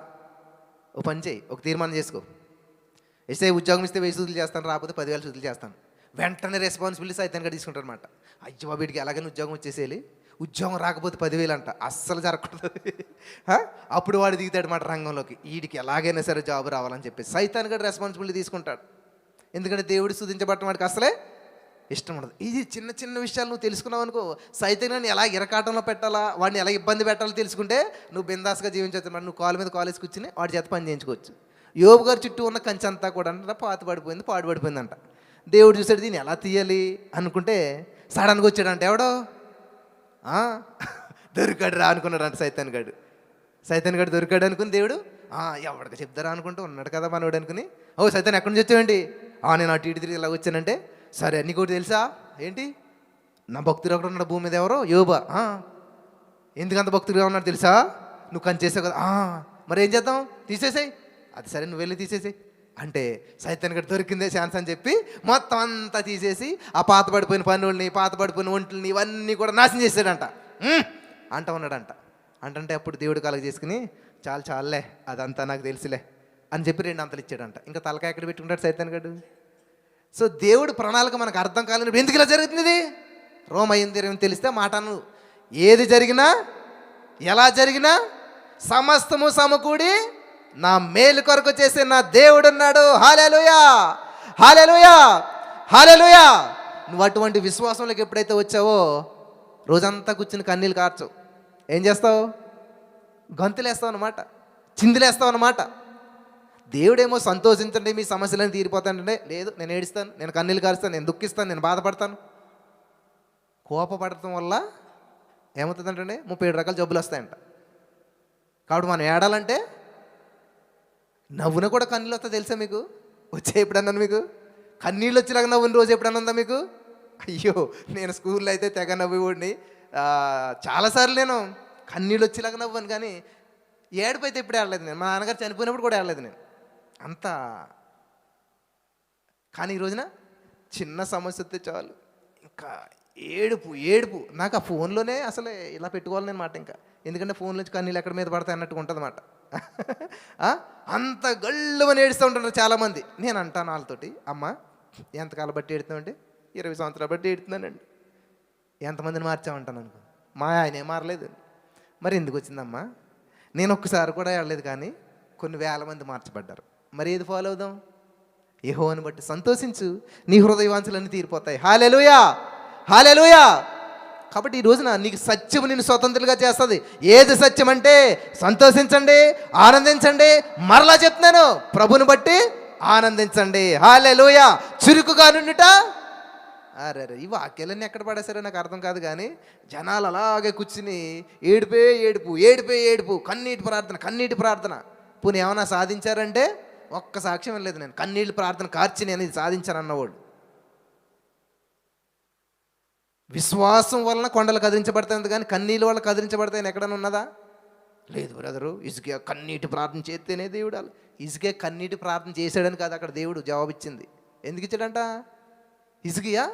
ఓ పని చేయి, ఒక తీర్మానం చేసుకో, ఇస్తే ఉద్యోగం ఇస్తే 1000 సూదులు చేస్తాను, రాకపోతే 10,000 సూదులు చేస్తాను. వెంటనే రెస్పాన్సిబిలిటీ సైతాన్ని కూడా తీసుకుంటారు అనమాట. అయ్యో బాబు వీడికి ఎలాగైనా ఉద్యోగం వచ్చేసేయాలి, ఉద్యోగం రాకపోతే 10,000 అంట, అస్సలు జరగకూడదు. అప్పుడు వాడు దిగుతాడు మాట రంగంలోకి, వీడికి ఎలాగైనా సరే జాబ్ రావాలని చెప్పి సైతాన్ని కూడా రెస్పాన్సిబిలిటీ తీసుకుంటాడు. ఎందుకంటే దేవుడు స్తుతించబడటం వాడికి అసలే ఇష్టం ఉండదు. ఇది చిన్న చిన్న విషయాలు నువ్వు తెలుసుకున్నావు అనుకో, సైతాన్ని ఎలా ఇరకాటంలో పెట్టాలా, వాడిని ఎలా ఇబ్బంది పెట్టాలో తెలుసుకుంటే నువ్వు బిందాస్గా జీవించవచ్చు. మరి నువ్వు కాలు మీద కాలేజ్ కూర్చుని వాడి చేత పని చేయించుకోవచ్చు. యోబు గారి చుట్టూ ఉన్న కంచె అంతా కూడా పాత పడిపోయింది, పాడుపడిపోయిందంట. దేవుడు చూసాడు, దీన్ని ఎలా తీయాలి అనుకుంటే సడన్గా వచ్చాడంట, ఎవడో దొరికాడు రా అనుకున్నాడంట సైతాన్ గడు దొరికాడు అనుకుని దేవుడు ఎవరికి చెప్తారా అనుకుంటూ ఉన్నాడు కదా మనోడు అనుకుని, ఓ సైతాన్ ఎక్కడి నుంచి వచ్చావేంటి, నేను అటు ఇటు తిరిగి ఇలా వచ్చానంటే, సరే నీకోటి తెలుసా ఏంటి, నా భక్తుడు ఒకడు ఉన్నాడు భూమి మీద, ఎవరో యోబా. ఎందుకంత భక్తుడిగా ఉన్నాడు తెలుసా, నువ్వు కంచె చేసావు కదా, మరి ఏం చేద్దాం, తీసేసాయి, అది సరే నువ్వు వెళ్ళి తీసేసాయి అంటే, సైతాన్ గడు దొరికిందే ఛాన్స్ అని చెప్పి మొత్తం అంతా తీసేసి ఆ పాత పడిపోయిన పనుల్ని, పాత పడిపోయిన ఒంట్లని ఇవన్నీ కూడా నాశనం చేశాడంట. అంట ఉన్నాడంట. అంటే అప్పుడు దేవుడు కలగ చేసుకుని, చాలులే అదంతా నాకు తెలుసులే అని చెప్పి 2 అంతలు ఇచ్చాడంట. ఇంకా తలకాయ ఎక్కడ పెట్టుకుంటాడు సైతాన్ గడు. సో దేవుడు ప్రణాళిక మనకు అర్థం కాలేనప్పుడు ఎందుకు ఇలా జరుగుతుంది, రోమ 8:20 తెలిస్తే మాటను, ఏది జరిగినా ఎలా జరిగినా సమస్తము సమకూడి నా మేలు కొరకు చేసే నా దేవుడు ఉన్నాడు. హల్లెలూయా, హల్లెలూయా, హల్లెలూయా. నువ్వు అటువంటి విశ్వాసంలోకి ఎప్పుడైతే వచ్చావో, రోజంతా కూర్చుని కన్నీళ్ళు కార్చవు, ఏం చేస్తావు, గంతులేస్తావు అన్నమాట, చిందులేస్తావు అన్నమాట. దేవుడేమో సంతోషించండి మీ సమస్యలను తీరిపోతానంటే, లేదు నేను ఏడుస్తాను, నేను కన్నీళ్ళు కారుస్తాను, నేను దుఃఖిస్తాను, నేను బాధపడతాను. కోపపడటం వల్ల ఏమవుతుందంటే 37 రకాల జబ్బులు వస్తాయంట. కాబట్టి మనం ఏడాలంటే నవ్వున కూడా కన్నీళ్ళు వస్తా తెలుసా మీకు? వచ్చే ఎప్పుడన్నా మీకు కన్నీళ్ళు వచ్చేలాగా నవ్వుని రోజు ఎప్పుడన్నా ఉందా మీకు? అయ్యో, నేను స్కూల్లో అయితే తెగ నవ్వేవాడిని. చాలాసార్లు నేను కన్నీళ్ళు వచ్చేలాగా నవ్వాను, కానీ ఏడుపు అయితే ఎప్పుడు ఏడలేదు నేను. మా నాన్నగారు చనిపోయినప్పుడు కూడా ఏడలేదు నేను అంతా. కానీ ఈ రోజున చిన్న సమస్య వస్తే చాలు ఇంకా ఏడుపు ఏడుపు. నాకు ఆ ఫోన్లోనే అసలు ఇలా పెట్టుకోవాలని అనమాట. ఇంకా ఎందుకంటే ఫోన్ నుంచి కన్నీళ్ళు ఎక్కడ మీద పడతాయి అన్నట్టుగా ఉంటుంది అన్నమాట. అంత గళ్ళుమని ఏడుస్తూ ఉంటున్నారు చాలామంది. నేను అంటాను వాళ్ళతోటి, అమ్మ ఎంతకాలం బట్టి ఏడుతున్నామంటే 20 సంవత్సరాలు బట్టి ఏడుతున్నానండి. ఎంతమందిని మార్చామంటాను అనుకో. మా ఆయన ఏం మారలేదు. మరి ఎందుకు వచ్చిందమ్మా? నేను ఒక్కసారి కూడా ఏడలేదు, కానీ కొన్ని వేల మంది మార్చబడ్డారు. మరి ఏది ఫాలో అవుదాం? యెహోవాను బట్టి సంతోషించు, నీ హృదయ వాంఛలన్నీ తీరిపోతాయి. హల్లెలూయా, హల్లెలూయా. కాబట్టి ఈ రోజున నీకు సత్యం నిన్ను స్వతంత్రులుగా చేస్తుంది. ఏది సత్యం అంటే సంతోషించండి, ఆనందించండి. మరలా చెప్తున్నాను, ప్రభుని బట్టి ఆనందించండి. హల్లెలూయా. చురుకుగా నుండుట. అరే ఈ వాక్యాలన్నీ ఎక్కడ పడేశారో నాకు అర్థం కాదు, కానీ జనాలు అలాగే కూర్చుని ఏడుపే ఏడుపు, ఏడుపే ఏడుపు, కన్నీటి ప్రార్థన, కన్నీటి ప్రార్థన. పోనీ ఏమైనా సాధించారంటే ఒక్క సాక్ష్యం లేదు. నేను కన్నీళ్ళు ప్రార్థన కార్చి నేను ఇది సాధించాను అన్నవాడు. విశ్వాసం వలన కొండలు కదిలించబడతాయి, కానీ కన్నీళ్ళ వల్ల కదిలించబడతాయని ఎక్కడన్నా ఉన్నదా? లేదు బ్రదరు. ఇసుకే కన్నీటి ప్రార్థన చేస్తేనే దేవుడు. ఇసుకే కన్నీటి ప్రార్థన చేశాడని కాదు అక్కడ దేవుడు జవాబిచ్చింది. ఎందుకు ఇచ్చాడంట? ఇసుకియా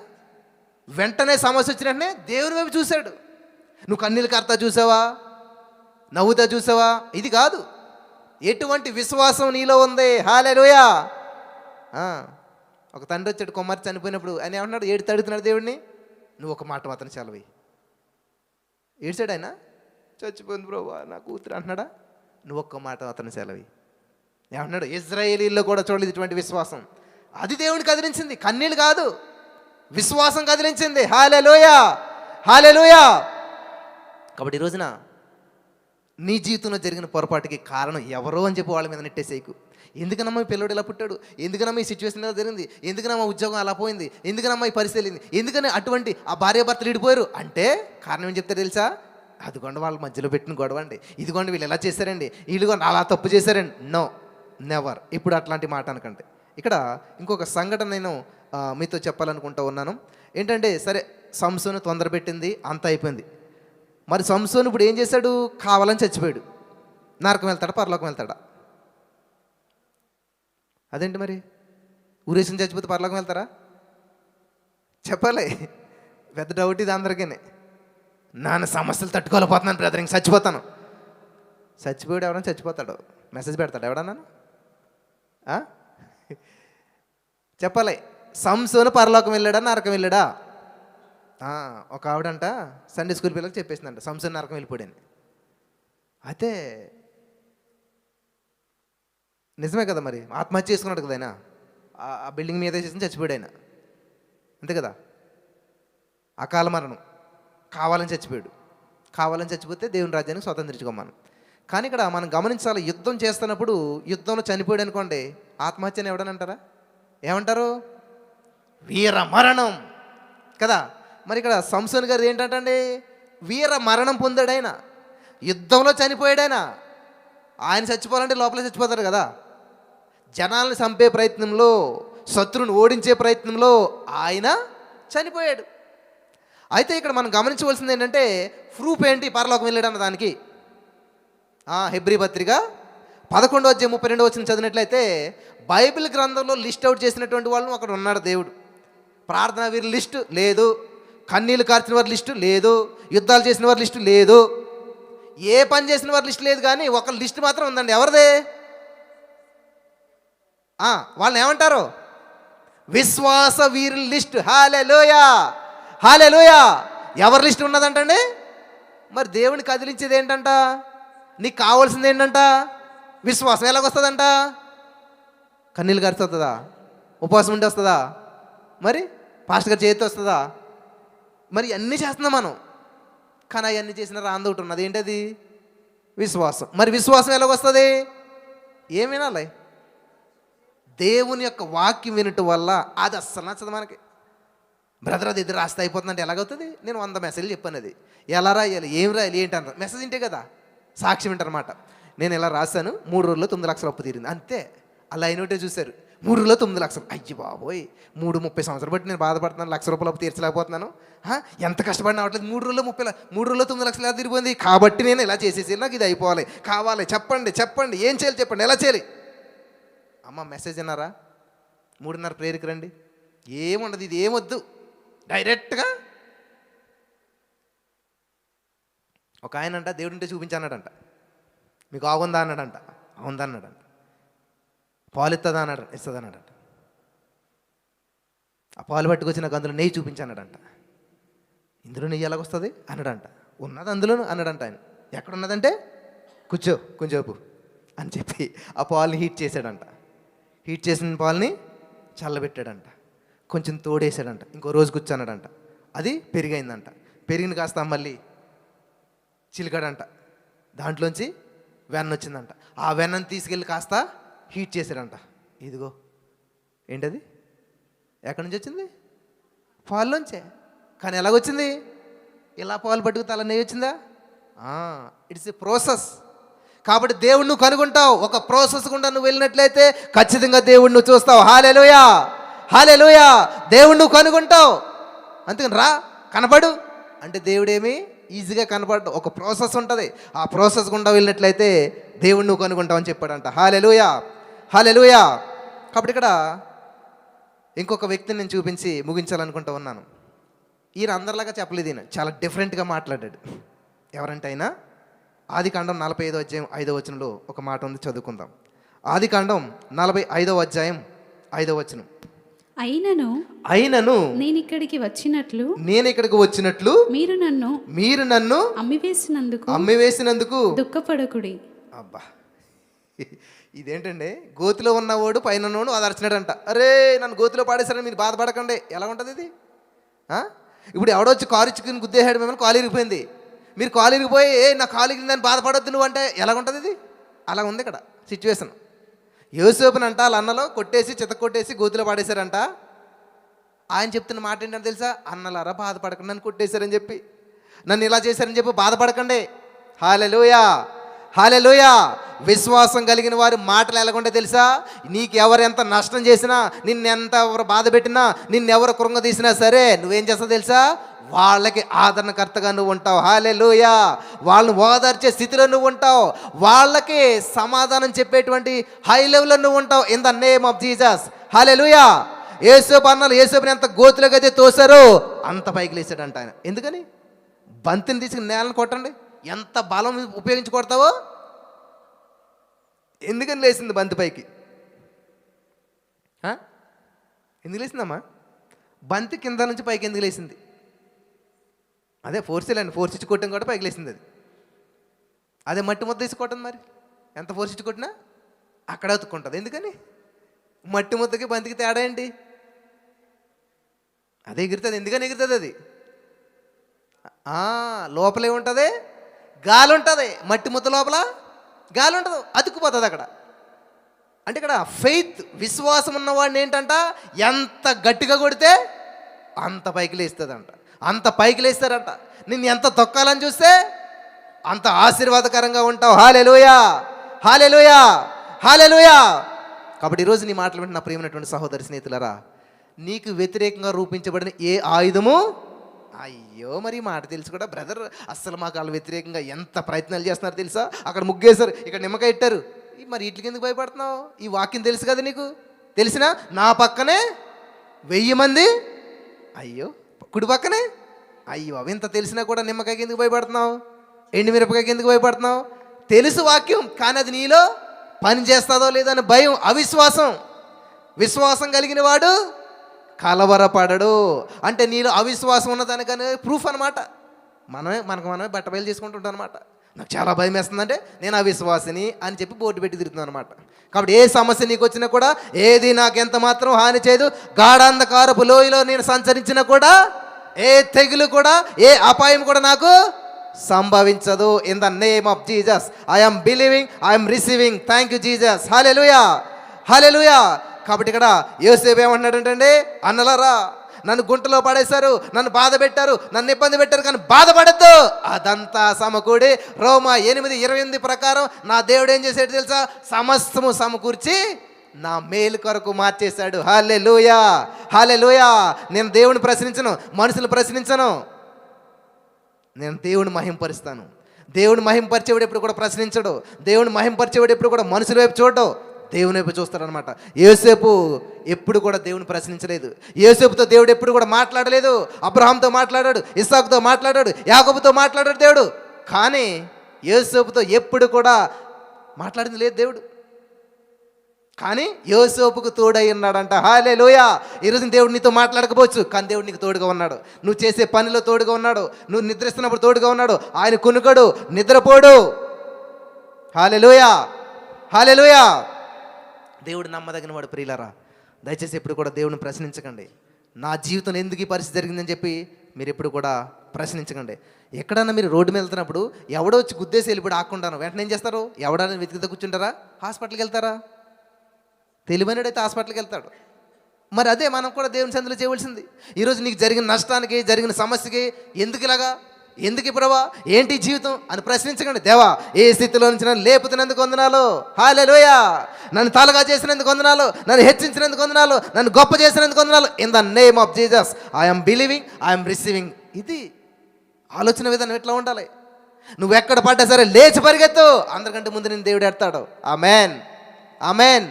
వెంటనే సమస్య వచ్చిన వెంటనే దేవుని వైపు చూశాడు. నువ్వు కన్నీళ్ళు కర్తా చూసావా, నవ్వుతా చూసావా? ఇది కాదు. ఎటువంటి విశ్వాసం నీలో ఉంది? హల్లెలూయా. ఒక తండ్రి వచ్చాడు, కుమార్తె చనిపోయినప్పుడు. ఆయన ఏమన్నాడు? తడుతున్నాడు దేవుడిని, నువ్వు ఒక మాట మాత్రం సెలవి. ఏడ్చాడు ఆయన. చచ్చిపోయింది బ్రోవా నా కూతురు అంటున్నాడా? నువ్వు ఒక్క మాట మాత్రం సెలవి. ఏమన్నాడు? ఇజ్రాయేలీల్లో కూడా చూడలేదు ఇటువంటి విశ్వాసం. అది దేవుని కదిలించింది, కన్నీళ్ళు కాదు, విశ్వాసం కదిలించింది. హల్లెలూయా, హల్లెలూయా. కాబట్టి ఈ రోజున నీ జీవితంలో జరిగిన పొరపాటుకి కారణం ఎవరో అని చెప్పి వాళ్ళ మీద నెట్టేసేయకు. ఎందుకనమ్మా ఈ పిల్లడు ఇలా పుట్టాడు, ఎందుకనమ్మా ఈ సిచ్యువేషన్ ఇలా జరిగింది, ఎందుకనమ్మా ఉద్యోగం అలా పోయింది, ఎందుకనమ్మా ఈ పరిస్థితి వెళ్ళింది, ఎందుకని అటువంటి ఆ భార్యాభర్తలు విడిపోయారు అంటే కారణం ఏం చెప్తారు తెలుసా? అదిగోండి వాళ్ళ మధ్యలో పెట్టిన గొడవ అండి, ఇదిగోండి వీళ్ళు ఎలా చేశారండి, వీళ్ళుగోండి అలా తప్పు చేశారండి. No, never. ఇప్పుడు అట్లాంటి మాట అనకండి. ఇక్కడ ఇంకొక సంఘటన నేను మీతో చెప్పాలనుకుంటూ ఉన్నాను. ఏంటంటే, సరే సంసోను తొందర పెట్టింది, అంత అయిపోయింది. మరి సంసోను ఇప్పుడు ఏం చేశాడు? కావాలని చచ్చిపోయాడు. నరకం వెళ్తాడా, పరలోకం వెళ్తాడా? అదేంటి మరి? ఊరేసిన చచ్చిపోతే పరలోకం వెళ్తారా? చెప్పాలి. పెద్ద డౌట్ ఇది అందరికీ. నాన్న సమస్యలు తట్టుకోలేకపోతున్నాను బ్రదర్, ఇంక చచ్చిపోతాను. చచ్చిపోయాడు ఎవడన్నా చచ్చిపోతాడు, మెసేజ్ పెడతాడు ఎవడన్నా? చెప్పాలి. సంసోను పరలోకం వెళ్ళాడా, నరకం వెళ్ళాడా? ఒక ఆవిడంట సండే స్కూల్ పిల్లలకు చెప్పేసిందంట సంసోను నరకం వెళ్ళిపోయాడని. అయితే నిజమే కదా, మరి ఆత్మహత్య చేసుకున్నాడు కదా ఆయన. ఆ బిల్డింగ్ మీద చేసి చచ్చిపోయాడు ఆయన, అంతే కదా. అకాల మరణం, కావాలని చచ్చిపోయాడు. కావాలని చచ్చిపోతే దేవుని రాజ్యానికి స్వతంత్రించుకోమను. కానీ ఇక్కడ మనం గమనించాలి, యుద్ధం చేస్తున్నప్పుడు యుద్ధంలో చనిపోయాడు అనుకోండి, ఆత్మహత్యని ఎవడనంటారా? ఏమంటారు? వీర మరణం కదా. మరి ఇక్కడ సంసోను గారు ఏంటంటే వీర మరణం పొందాడు ఆయన, యుద్ధంలో చనిపోయాడు ఆయన. ఆయన చచ్చిపోవాలంటే లోపలే చచ్చిపోతారు కదా. జనాలను చంపే ప్రయత్నంలో, శత్రువుని ఓడించే ప్రయత్నంలో ఆయన చనిపోయాడు. అయితే ఇక్కడ మనం గమనించవలసింది ఏంటంటే, ప్రూఫ్ ఏంటి పరలోకం వెళ్ళాడన్న దానికి? హెబ్రీ పత్రిక 11:32 చదివినట్లయితే బైబిల్ గ్రంథంలో లిస్ట్ అవుట్ చేసినటువంటి వాళ్ళను అక్కడ ఉన్నాడు దేవుడు. ప్రార్థనా వీరి లిస్టు లేదు, కన్నీళ్ళు కార్చిన వారి లిస్టు లేదు, యుద్ధాలు చేసిన వారి లిస్టు లేదు, ఏ పని చేసిన వారి లిస్టు లేదు. కానీ ఒక లిస్ట్ మాత్రం ఉందండి. ఎవరిదే? వాళ్ళని ఏమంటారు? విశ్వాస వీరుల లిస్టు. హల్లెలూయా, హల్లెలూయా. ఎవరి లిస్టు ఉన్నదంటండి? మరి దేవుని కదిలించేది ఏంటంట? నీకు కావాల్సింది ఏంటంట? విశ్వాసం. ఎలాగొస్తుందంట? కన్నీళ్ళు గారితో వస్తుందా? ఉపవాసం ఉండి వస్తుందా? మరి పాస్టర్ గారి చేతితో వస్తుందా? మరి అన్నీ చేస్తున్నాం మనం, కానీ అవన్నీ చేసిన రాంది ఒకటి ఉన్నది. ఏంటది? విశ్వాసం. మరి విశ్వాసం ఎలాగొస్తుంది? ఏం వినాలి? దేవుని యొక్క వాక్యం వినటం వల్ల. అది అస్సలు నచ్చదు మనకి. బ్రదర్ అది ఇది రాస్తే అయిపోతుందంటే ఎలాగవుతుంది? నేను 100 మెసేజ్లు చెప్పాను. అది ఎలా రాయాలి, ఏం రాయాలి, ఏంటన్నారు? మెసేజ్ వింటే కదా సాక్ష్యం వింటారన్నమాట. నేను ఇలా రాశాను, 3 రోజుల్లో 9 లక్షల అప్పు తీరింది అంతే. అలా అయినట్టే చూశారు, 3 రోజుల్లో 9 లక్షలు. అయ్యి బాబోయ్, 30 సంవత్సరాలు బట్టి నేను బాధపడుతున్నాను, ₹1,00,000 అప్పు తీర్చలేకపోతున్నాను. ఎంత కష్టపడినా అవట్లేదు, 3 రోజుల్లో 9 లక్షలు ఎలా తిరిగిపోయింది? కాబట్టి నేను ఇలా చేసేసి నాకు ఇది అయిపోవాలి, కావాలి, చెప్పండి ఏం చేయాలి చెప్పండి, ఎలా చేయాలి? అమ్మ మెసేజ్ అన్నారా? 3:30 ప్రేయర్కి రండి. ఏముండదు, ఇది ఏమొద్దు, డైరెక్ట్గా. ఒక ఆయన అంట దేవుడు ఉంటే చూపించానడంట. మీకు ఆగుందా అన్నాడంట. అవుందా అన్నాడంట. పాలు ఇస్తుందా అన్నాడు, ఇస్తుందన్నాడంట. ఆ పాలు పట్టుకొచ్చి నాకు అందులో నెయ్యి చూపించానడంట. ఇందులో నెయ్యి ఎలాగొస్తుంది అన్నాడంట. ఉన్నది అందులోను అన్నాడంట. ఆయన ఎక్కడున్నదంటే కూర్చో కొంచెంసేపు అని చెప్పి ఆ పాలని హీట్ చేశాడంట. హీట్ చేసిన పాలని చల్లబెట్టాడంట, కొంచెం తోడేసాడంట. ఇంకో రోజు కూర్చున్నాడంట, అది పెరిగైందంట. పెరిగిన కాస్త మళ్ళీ చిలికాడంట, దాంట్లోంచి వెన్న వచ్చిందంట. ఆ వెన్నను తీసుకెళ్ళి కాస్త హీట్ చేశాడంట. ఇదిగో ఏంటది, ఎక్కడి నుంచి వచ్చింది? పాల్లోంచే. కానీ ఎలాగొచ్చింది? ఇలా పాలు పట్టుకు అలా నెయ్యి వచ్చిందా? It's a process. కాబట్టి దేవుడు నువ్వు కనుగొంటావు. ఒక ప్రాసెస్ గుండా నువ్వు వెళ్ళినట్లయితే ఖచ్చితంగా దేవుడు నువ్వు చూస్తావు. హల్లెలూయా, హల్లెలూయా. దేవుడు నువ్వు కనుగొంటావు. అందుకని రా కనపడు అంటే దేవుడేమి ఈజీగా కనపడ్డు. ఒక ప్రాసెస్ ఉంటుంది, ఆ ప్రాసెస్ గుండా వెళ్ళినట్లయితే దేవుడు నువ్వు కనుగొంటావు అని చెప్పాడంట. హల్లెలూయా, హల్లెలూయా. కాబట్టి ఇక్కడ ఇంకొక వ్యక్తిని నేను చూపించి ముగించాలనుకుంటూ ఉన్నాను. ఈయన అందరిలాగా చెప్పలేదు, ఈయన చాలా డిఫరెంట్గా మాట్లాడాడు. ఎవరంటే ఆయన ఆదికాండం 45వ అధ్యాయం 5వ వచనంలో ఒక మాట ఉంది, చదువుకుందాం. ఆదికాండం 45వ అధ్యాయం 5వ వచనం. అయినను నేను ఇక్కడికి వచ్చినట్లు మీరు నన్ను అమ్మివేసినందుకు దుఃఖపడకుడి. అబ్బా, ఇదేంటండి, గోతిలో ఉన్నవాడు పైన ఉన్నవాడు అదర్చినాడంట. అరే నన్ను గోతిలో పాడేశారని మీరు బాధపడకండి. ఎలా ఉంటుంది ఇది? ఇప్పుడు ఎవడొచ్చి కారు ఇచ్చుకుని గుద్దేశాడు, మిమ్మల్ని కాలు ఇరిగిపోయింది, మీరు కాలు ఇరిగిపోయి నా కాలు ఇరిగిందని బాధపడొద్దు నువ్వు అంటే ఎలాగుంటుంది ఇది? అలా ఉంది ఇక్కడ సిచ్యువేషన్. యోసేపుని అంట వాళ్ళ అన్నలో కొట్టేసి చితకొట్టేసి గోతిలో పాడేశారంట. ఆయన చెప్తున్న మాట ఏంటంటే తెలుసా? అన్నలారా బాధపడకండి, నన్ను కొట్టేశారని చెప్పి, నన్ను ఇలా చేశారని చెప్పి బాధపడకండి. హల్లెలూయా, హల్లెలూయా. విశ్వాసం కలిగిన వారి మాటలు ఎలాగుంటే తెలుసా? నీకు ఎవరు ఎంత నష్టం చేసినా, నిన్నెంత ఎవరు బాధ పెట్టినా, నిన్నెవరు కృంగదీసినా సరే నువ్వేం చేస్తావు తెలుసా? వాళ్ళకి ఆదరణకర్తగా నువ్వు ఉంటావు. హల్లెలూయా. వాళ్ళని ఓదార్చే స్థితిలో నువ్వు ఉంటావు, వాళ్ళకి సమాధానం చెప్పేటువంటి హై లెవెల్లో నువ్వు ఉంటావు. In the name of Jesus. Hallelujah. యేసేపు అన్నలు యేసేపుని ఎంత గోతులోకి అయితే తోసారో అంత పైకి లేచాడంట ఆయన. ఎందుకని? బంతిని తీసుకుని నేలను కొట్టండి, ఎంత బలం ఉపయోగించి కొడతావో. ఎందుకని లేచింది బంతి పైకి? ఎందుకు లేచిందమ్మా? బంతి కింద నుంచి పైకి ఎందుకు లేచింది? అదే ఫోర్సేలండి, ఫోర్స్ ఇచ్చి కొట్టడం కూడా పైకి లేచింది అది. అదే మట్టి ముద్ద వేసి కొట్టండి, మరి ఎంత ఫోర్స్ ఇచ్చి కొట్టినా అక్కడ అతుక్కుంటుంది. ఎందుకని? మట్టి ముద్దకి బంతికి తేడా ఏంటి? అదే ఎగురుతుంది. ఎందుకని ఎగురుతుంది అది? లోపలే ఉంటుంది, గాలి ఉంటుంది. మట్టి ముద్ద లోపల గాలి ఉంటుంది, అతుక్కుపోతుంది అక్కడ. అంటే ఇక్కడ ఫెయిత్, విశ్వాసం ఉన్నవాడిని ఏంటంట, ఎంత గట్టిగా కొడితే అంత పైకి లేస్తుందంట, అంత పైకి లేస్తారంట. నిన్ను ఎంత తొక్కాలని చూస్తే అంత ఆశీర్వాదకరంగా ఉంటావు. హల్లెలూయా, హల్లెలూయా, హల్లెలూయా. కాబట్టి ఈరోజు నీ మాటలు వింటున్న ప్రియమైనటువంటి సహోదరి స్నేహితులారా, నీకు వ్యతిరేకంగా రూపించబడిన ఏ ఆయుధము, అయ్యో మరి మాట తెలుసు కూడా బ్రదర్, అస్సలు మాకు వాళ్ళు వ్యతిరేకంగా ఎంత ప్రయత్నాలు చేస్తున్నారు తెలుసా? అక్కడ ముగ్గేశారు, ఇక్కడ నిమ్మకాయ ఇట్టారు, మరి వీటికి ఎందుకు భయపడుతున్నావు? ఈ వాక్యం తెలుసు కదా నీకు. తెలిసినా నా పక్కనే 1000 మంది, అయ్యో కుడి పక్కనే, అయ్యో అవి ఇంత తెలిసినా కూడా నిమ్మకాయకి ఎందుకు భయపడుతున్నావు? ఎండుమిరపకాయకి ఎందుకు భయపడుతున్నావు? తెలుసు వాక్యం, కానీ అది నీలో పని చేస్తుందో లేదని భయం, అవిశ్వాసం. విశ్వాసం కలిగిన వాడు కలవరపడడు. అంటే నీలో అవిశ్వాసం ఉన్నదానికని ప్రూఫ్ అనమాట. మనమే బట్టబయలు చేసుకుంటుంటాం అనమాట. నాకు చాలా భయం వేస్తుందంటే నేను అవిశ్వాసిని అని చెప్పి బోర్డు పెట్టి తిరుగుతున్నాను అనమాట. కాబట్టి ఏ సమస్య నీకు వచ్చినా కూడా, ఏది నాకు ఎంత మాత్రం హాని చేయదు, గాఢాంధకారపు లోయలో నేను సంచరించినా కూడా, ఏ తెగులు కూడా, ఏ అపాయం కూడా నాకు సంభవించదు. In the name of Jesus I'm believing, I'm receiving. Thank you Jesus. Hallelujah, hallelujah. కాబట్టి ఇక్కడ యోసేపు ఏమంటున్నాడంటే, అన్నలారా నన్ను గుంటలో పడేశారు, నన్ను బాధ పెట్టారు, నన్ను ఇబ్బంది పెట్టారు, కానీ బాధపడద్దు. అదంతా సమకూడి రోమా 8:28 ప్రకారం నా దేవుడు ఏం చేశాడు తెలుసా? సమస్తము సమకూర్చి నా మేలు కొరకు మార్చేశాడు. హల్లెలూయా, హల్లెలూయా. నేను దేవుని ప్రశ్నించను, మనుషులు ప్రశ్నించను, నేను దేవుని మహింపరుస్తాను. దేవుని మహింపరిచేవాడు ఎప్పుడు కూడా ప్రశ్నించడు. దేవుని మహింపరిచేవాడు ఎప్పుడు కూడా మనుషుల వైపు చూడడు, దేవుని వైపు చూస్తాడనమాట. యోసేపు ఎప్పుడు కూడా దేవుని ప్రశ్నించలేదు. యోసేపుతో దేవుడు ఎప్పుడు కూడా మాట్లాడలేదు. అబ్రహాంతో మాట్లాడాడు, ఇస్సాకుతో మాట్లాడాడు, యాకోబుతో మాట్లాడాడు దేవుడు, కానీ యోసేపుతో ఎప్పుడు కూడా మాట్లాడింది లేదు దేవుడు. కానీ యోసేపుకు తోడై ఉన్నాడంట. హల్లెలూయా. ఈరోజు దేవుడు నీతో మాట్లాడకపోవచ్చు, కానీ దేవుడు నీకు తోడుగా ఉన్నాడు. నువ్వు చేసే పనిలో తోడుగా ఉన్నాడు, నువ్వు నిద్రిస్తున్నప్పుడు తోడుగా ఉన్నాడు. ఆయన కునుకడు, నిద్రపోడు. హల్లెలూయా, హల్లెలూయా. దేవుడు నమ్మదగిన వాడు. ప్రియులారా, దయచేసి ఎప్పుడు కూడా దేవుని ప్రశ్నించకండి. నా జీవితంలో ఎందుకు ఈ పరిస్థితి జరిగిందని చెప్పి మీరు ఎప్పుడు కూడా ప్రశ్నించకండి. ఎక్కడన్నా మీరు రోడ్డు మీద వెళ్తున్నప్పుడు ఎవడో వచ్చి గుద్దేసి వెళ్ళిపోయి ఆకుండాను వెంటనే ఏం చేస్తారు? ఎవడన్నా వెతికితే కూర్చుంటారా? హాస్పిటల్కి వెళ్తారా? తెలివైనడైతే హాస్పిటల్కి వెళ్తాడు. మరి అదే మనం కూడా దేవుని సన్నిధిలో చేయవలసింది. ఈరోజు నీకు జరిగిన నష్టానికి, జరిగిన సమస్యకి ఎందుకు ఇలాగా, ఎందుకు ప్రభా, ఏంటి జీవితం అని ప్రశ్నించకండి. దేవా, ఏ స్థితిలో నుంచి నన్ను లేపుతున్నందుకు వందనాలు, హల్లెలూయా. నన్ను తలగా చేసినందుకు వందనాలు, నన్ను హెచ్చించినందుకు వందనాలు, నన్ను గొప్ప చేసినందుకు వందనాలు. In the name of Jesus I'm believing, I'm receiving. ఇది ఆలోచన విధానం ఎట్లా ఉండాలి. నువ్వు ఎక్కడ పడ్డా సరే లేచి పరిగెత్తు, అందరికంటే ముందు నేను దేవుడు ఎడతాడు. Amen, amen.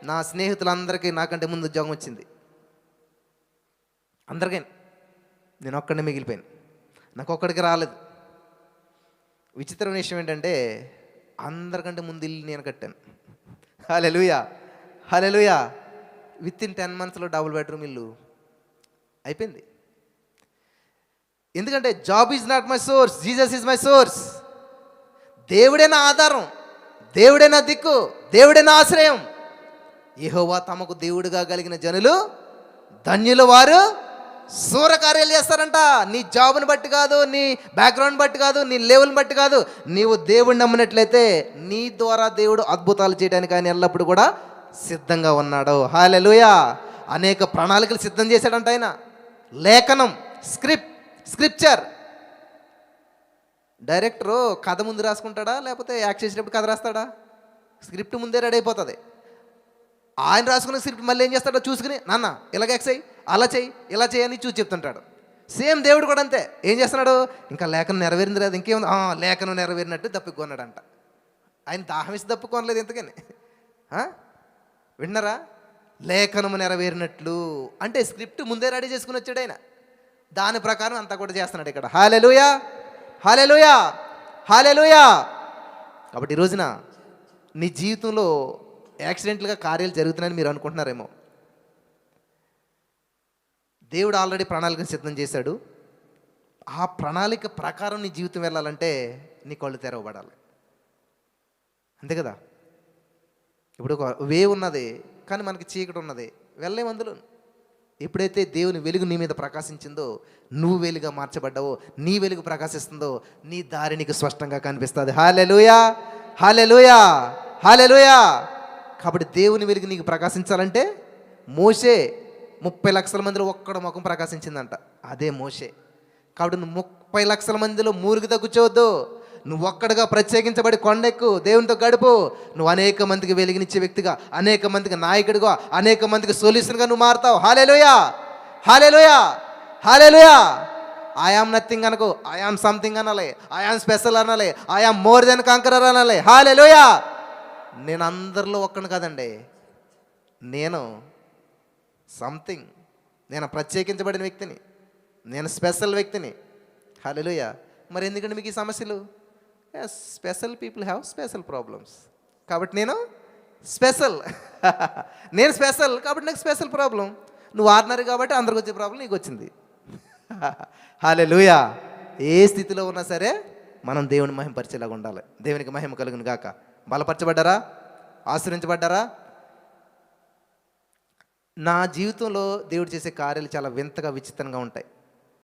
నా స్నేహితులందరికీ నాకంటే ముందు ఉద్యోగం వచ్చింది, అందరికీ. నేను ఒక్కడిని మిగిలిపోయాను, నాకు ఒక్కడికి రాలేదు. విచిత్రమైన విషయం ఏంటంటే అందరికంటే ముందు ఇల్లు నేను కట్టాను. హల్లెలూయా, హల్లెలూయా. విత్ ఇన్ 10 monthsలో డబుల్ బెడ్రూమ్ ఇల్లు అయిపోయింది. ఎందుకంటే job is not my source, Jesus is my source. దేవుడే నా ఆధారం, దేవుడే నా దిక్కు, దేవుడే నా ఆశ్రయం. యెహోవా తమకు దేవుడిగా కలిగిన జనులు ధన్యులు, వారు శూరకార్యాలు చేస్తారంట. నీ జాబ్ని బట్టి కాదు, నీ బ్యాక్గ్రౌండ్ బట్టి కాదు, నీ లెవెల్ని బట్టి కాదు. నీవు దేవుడిని నమ్మినట్లయితే నీ ద్వారా దేవుడు అద్భుతాలు చేయడానికి ఆయన ఎల్లప్పుడూ కూడా సిద్ధంగా ఉన్నాడు. హల్లెలూయా. అనేక ప్రణాళికలు సిద్ధం చేశాడంట ఆయన. లేఖనం, స్క్రిప్చర్. డైరెక్టరు కథ ముందు రాసుకుంటాడా, లేకపోతే యాక్ట్ చేసేటప్పుడు కథ రాస్తాడా? స్క్రిప్ట్ ముందే రెడీ అయిపోతుంది. ఆయన రాసుకున్న స్క్రిప్ట్ మళ్ళీ ఏం చేస్తాడో చూసుకుని, నాన్న ఇలాగ యాక్ట్ చేయి, అలా చేయి, ఇలా చేయని చూసి చెప్తుంటాడు. సేమ్ దేవుడు కూడా అంతే. ఏం చేస్తున్నాడు? ఇంకా లేఖనం నెరవేరింది లేదు, ఇంకేముంది, లేఖనం నెరవేరినట్టు తప్పుకొన్నాడంట. ఆయన దాహం ఇసి తప్పుకోనలేదు ఎంతకని. విన్నారా? లేఖనము నెరవేరినట్లు అంటే స్క్రిప్ట్ ముందే రెడీ చేసుకుని వచ్చాడు ఆయన. దాని ప్రకారం అంతా కూడా చేస్తున్నాడు ఇక్కడ. హల్లెలూయా, హల్లెలూయా, హల్లెలూయా. కాబట్టి ఈ రోజున నీ జీవితంలో యాక్సిడెంట్లుగా కార్యాలు జరుగుతున్నాయని మీరు అనుకుంటున్నారేమో. దేవుడు ఆల్రెడీ ప్రణాళికను సిద్ధం చేశాడు. ఆ ప్రణాళిక ప్రకారం నీ జీవితం వెళ్ళాలంటే నీ కళ్ళు తెరవబడాలి, అంతే కదా. ఇప్పుడు ఒక వే ఉన్నది, కానీ మనకి చీకటి ఉన్నది, వెళ్ళలేము అందులో. ఎప్పుడైతే దేవుని వెలుగు నీ మీద ప్రకాశించిందో, నువ్వు వెలుగుగా మార్చబడ్డావో, నీ వెలుగు ప్రకాశిస్తుందో, నీ దారి నీకు స్పష్టంగా కనిపిస్తుంది. హల్లెలూయా, హల్లెలూయా, హల్లెలూయా. కాబట్టి దేవుని వెలుగు నీకు ప్రకాశించాలంటే మోషే 30 లక్షల మందిలో ఒక్కడ ముఖం ప్రకాశించిందంట, అదే మోషే. కాబట్టి నువ్వు 30 లక్షల మందిలో మూలిగితో కూర్చోవద్దు. నువ్వు ఒక్కడిగా ప్రత్యేకించబడి కొండెక్కు, దేవునితో గడుపు. నువ్వు అనేక మందికి వెలిగినిచ్చే వ్యక్తిగా, అనేక మందికి నాయకుడిగా, అనేక మందికి సొల్యూషన్గా నువ్వు మారుతావు. హల్లెలూయా, హల్లెలూయా, హల్లెలూయా. ఐ యామ్ నథింగ్ అనకు, ఐ యామ్ సంథింగ్ అనాలి, ఐ యామ్ స్పెషల్ అనాలి, I am more than conqueror అనాలి. హల్లెలూయా. నేను అందరిలో ఒక్కను కాదండి, నేను సంథింగ్, నేను ప్రత్యేకించబడిన వ్యక్తిని, నేను స్పెషల్ వ్యక్తిని. హల్లెలూయా. మరి ఎందుకంటే మీకు ఈ సమస్యలు? Special people have special problems. కాబట్టి నేను స్పెషల్. నేను స్పెషల్ కాబట్టి నాకు స్పెషల్ ప్రాబ్లం. నువ్వు ఆర్డినరీ కాబట్టి అందరికి వచ్చే ప్రాబ్లం నీకు వచ్చింది. హల్లెలూయా. ఏ స్థితిలో ఉన్నా సరే మనం దేవుని మహిమపరిచేలాగా ఉండాలి. దేవునికి మహిమ కలుగును గాక. బలపరచబడ్డారా? ఆశ్రయించబడ్డారా? నా జీవితంలో దేవుడు చేసే కార్యాలు చాలా వింతగా, విచిత్రంగా ఉంటాయి.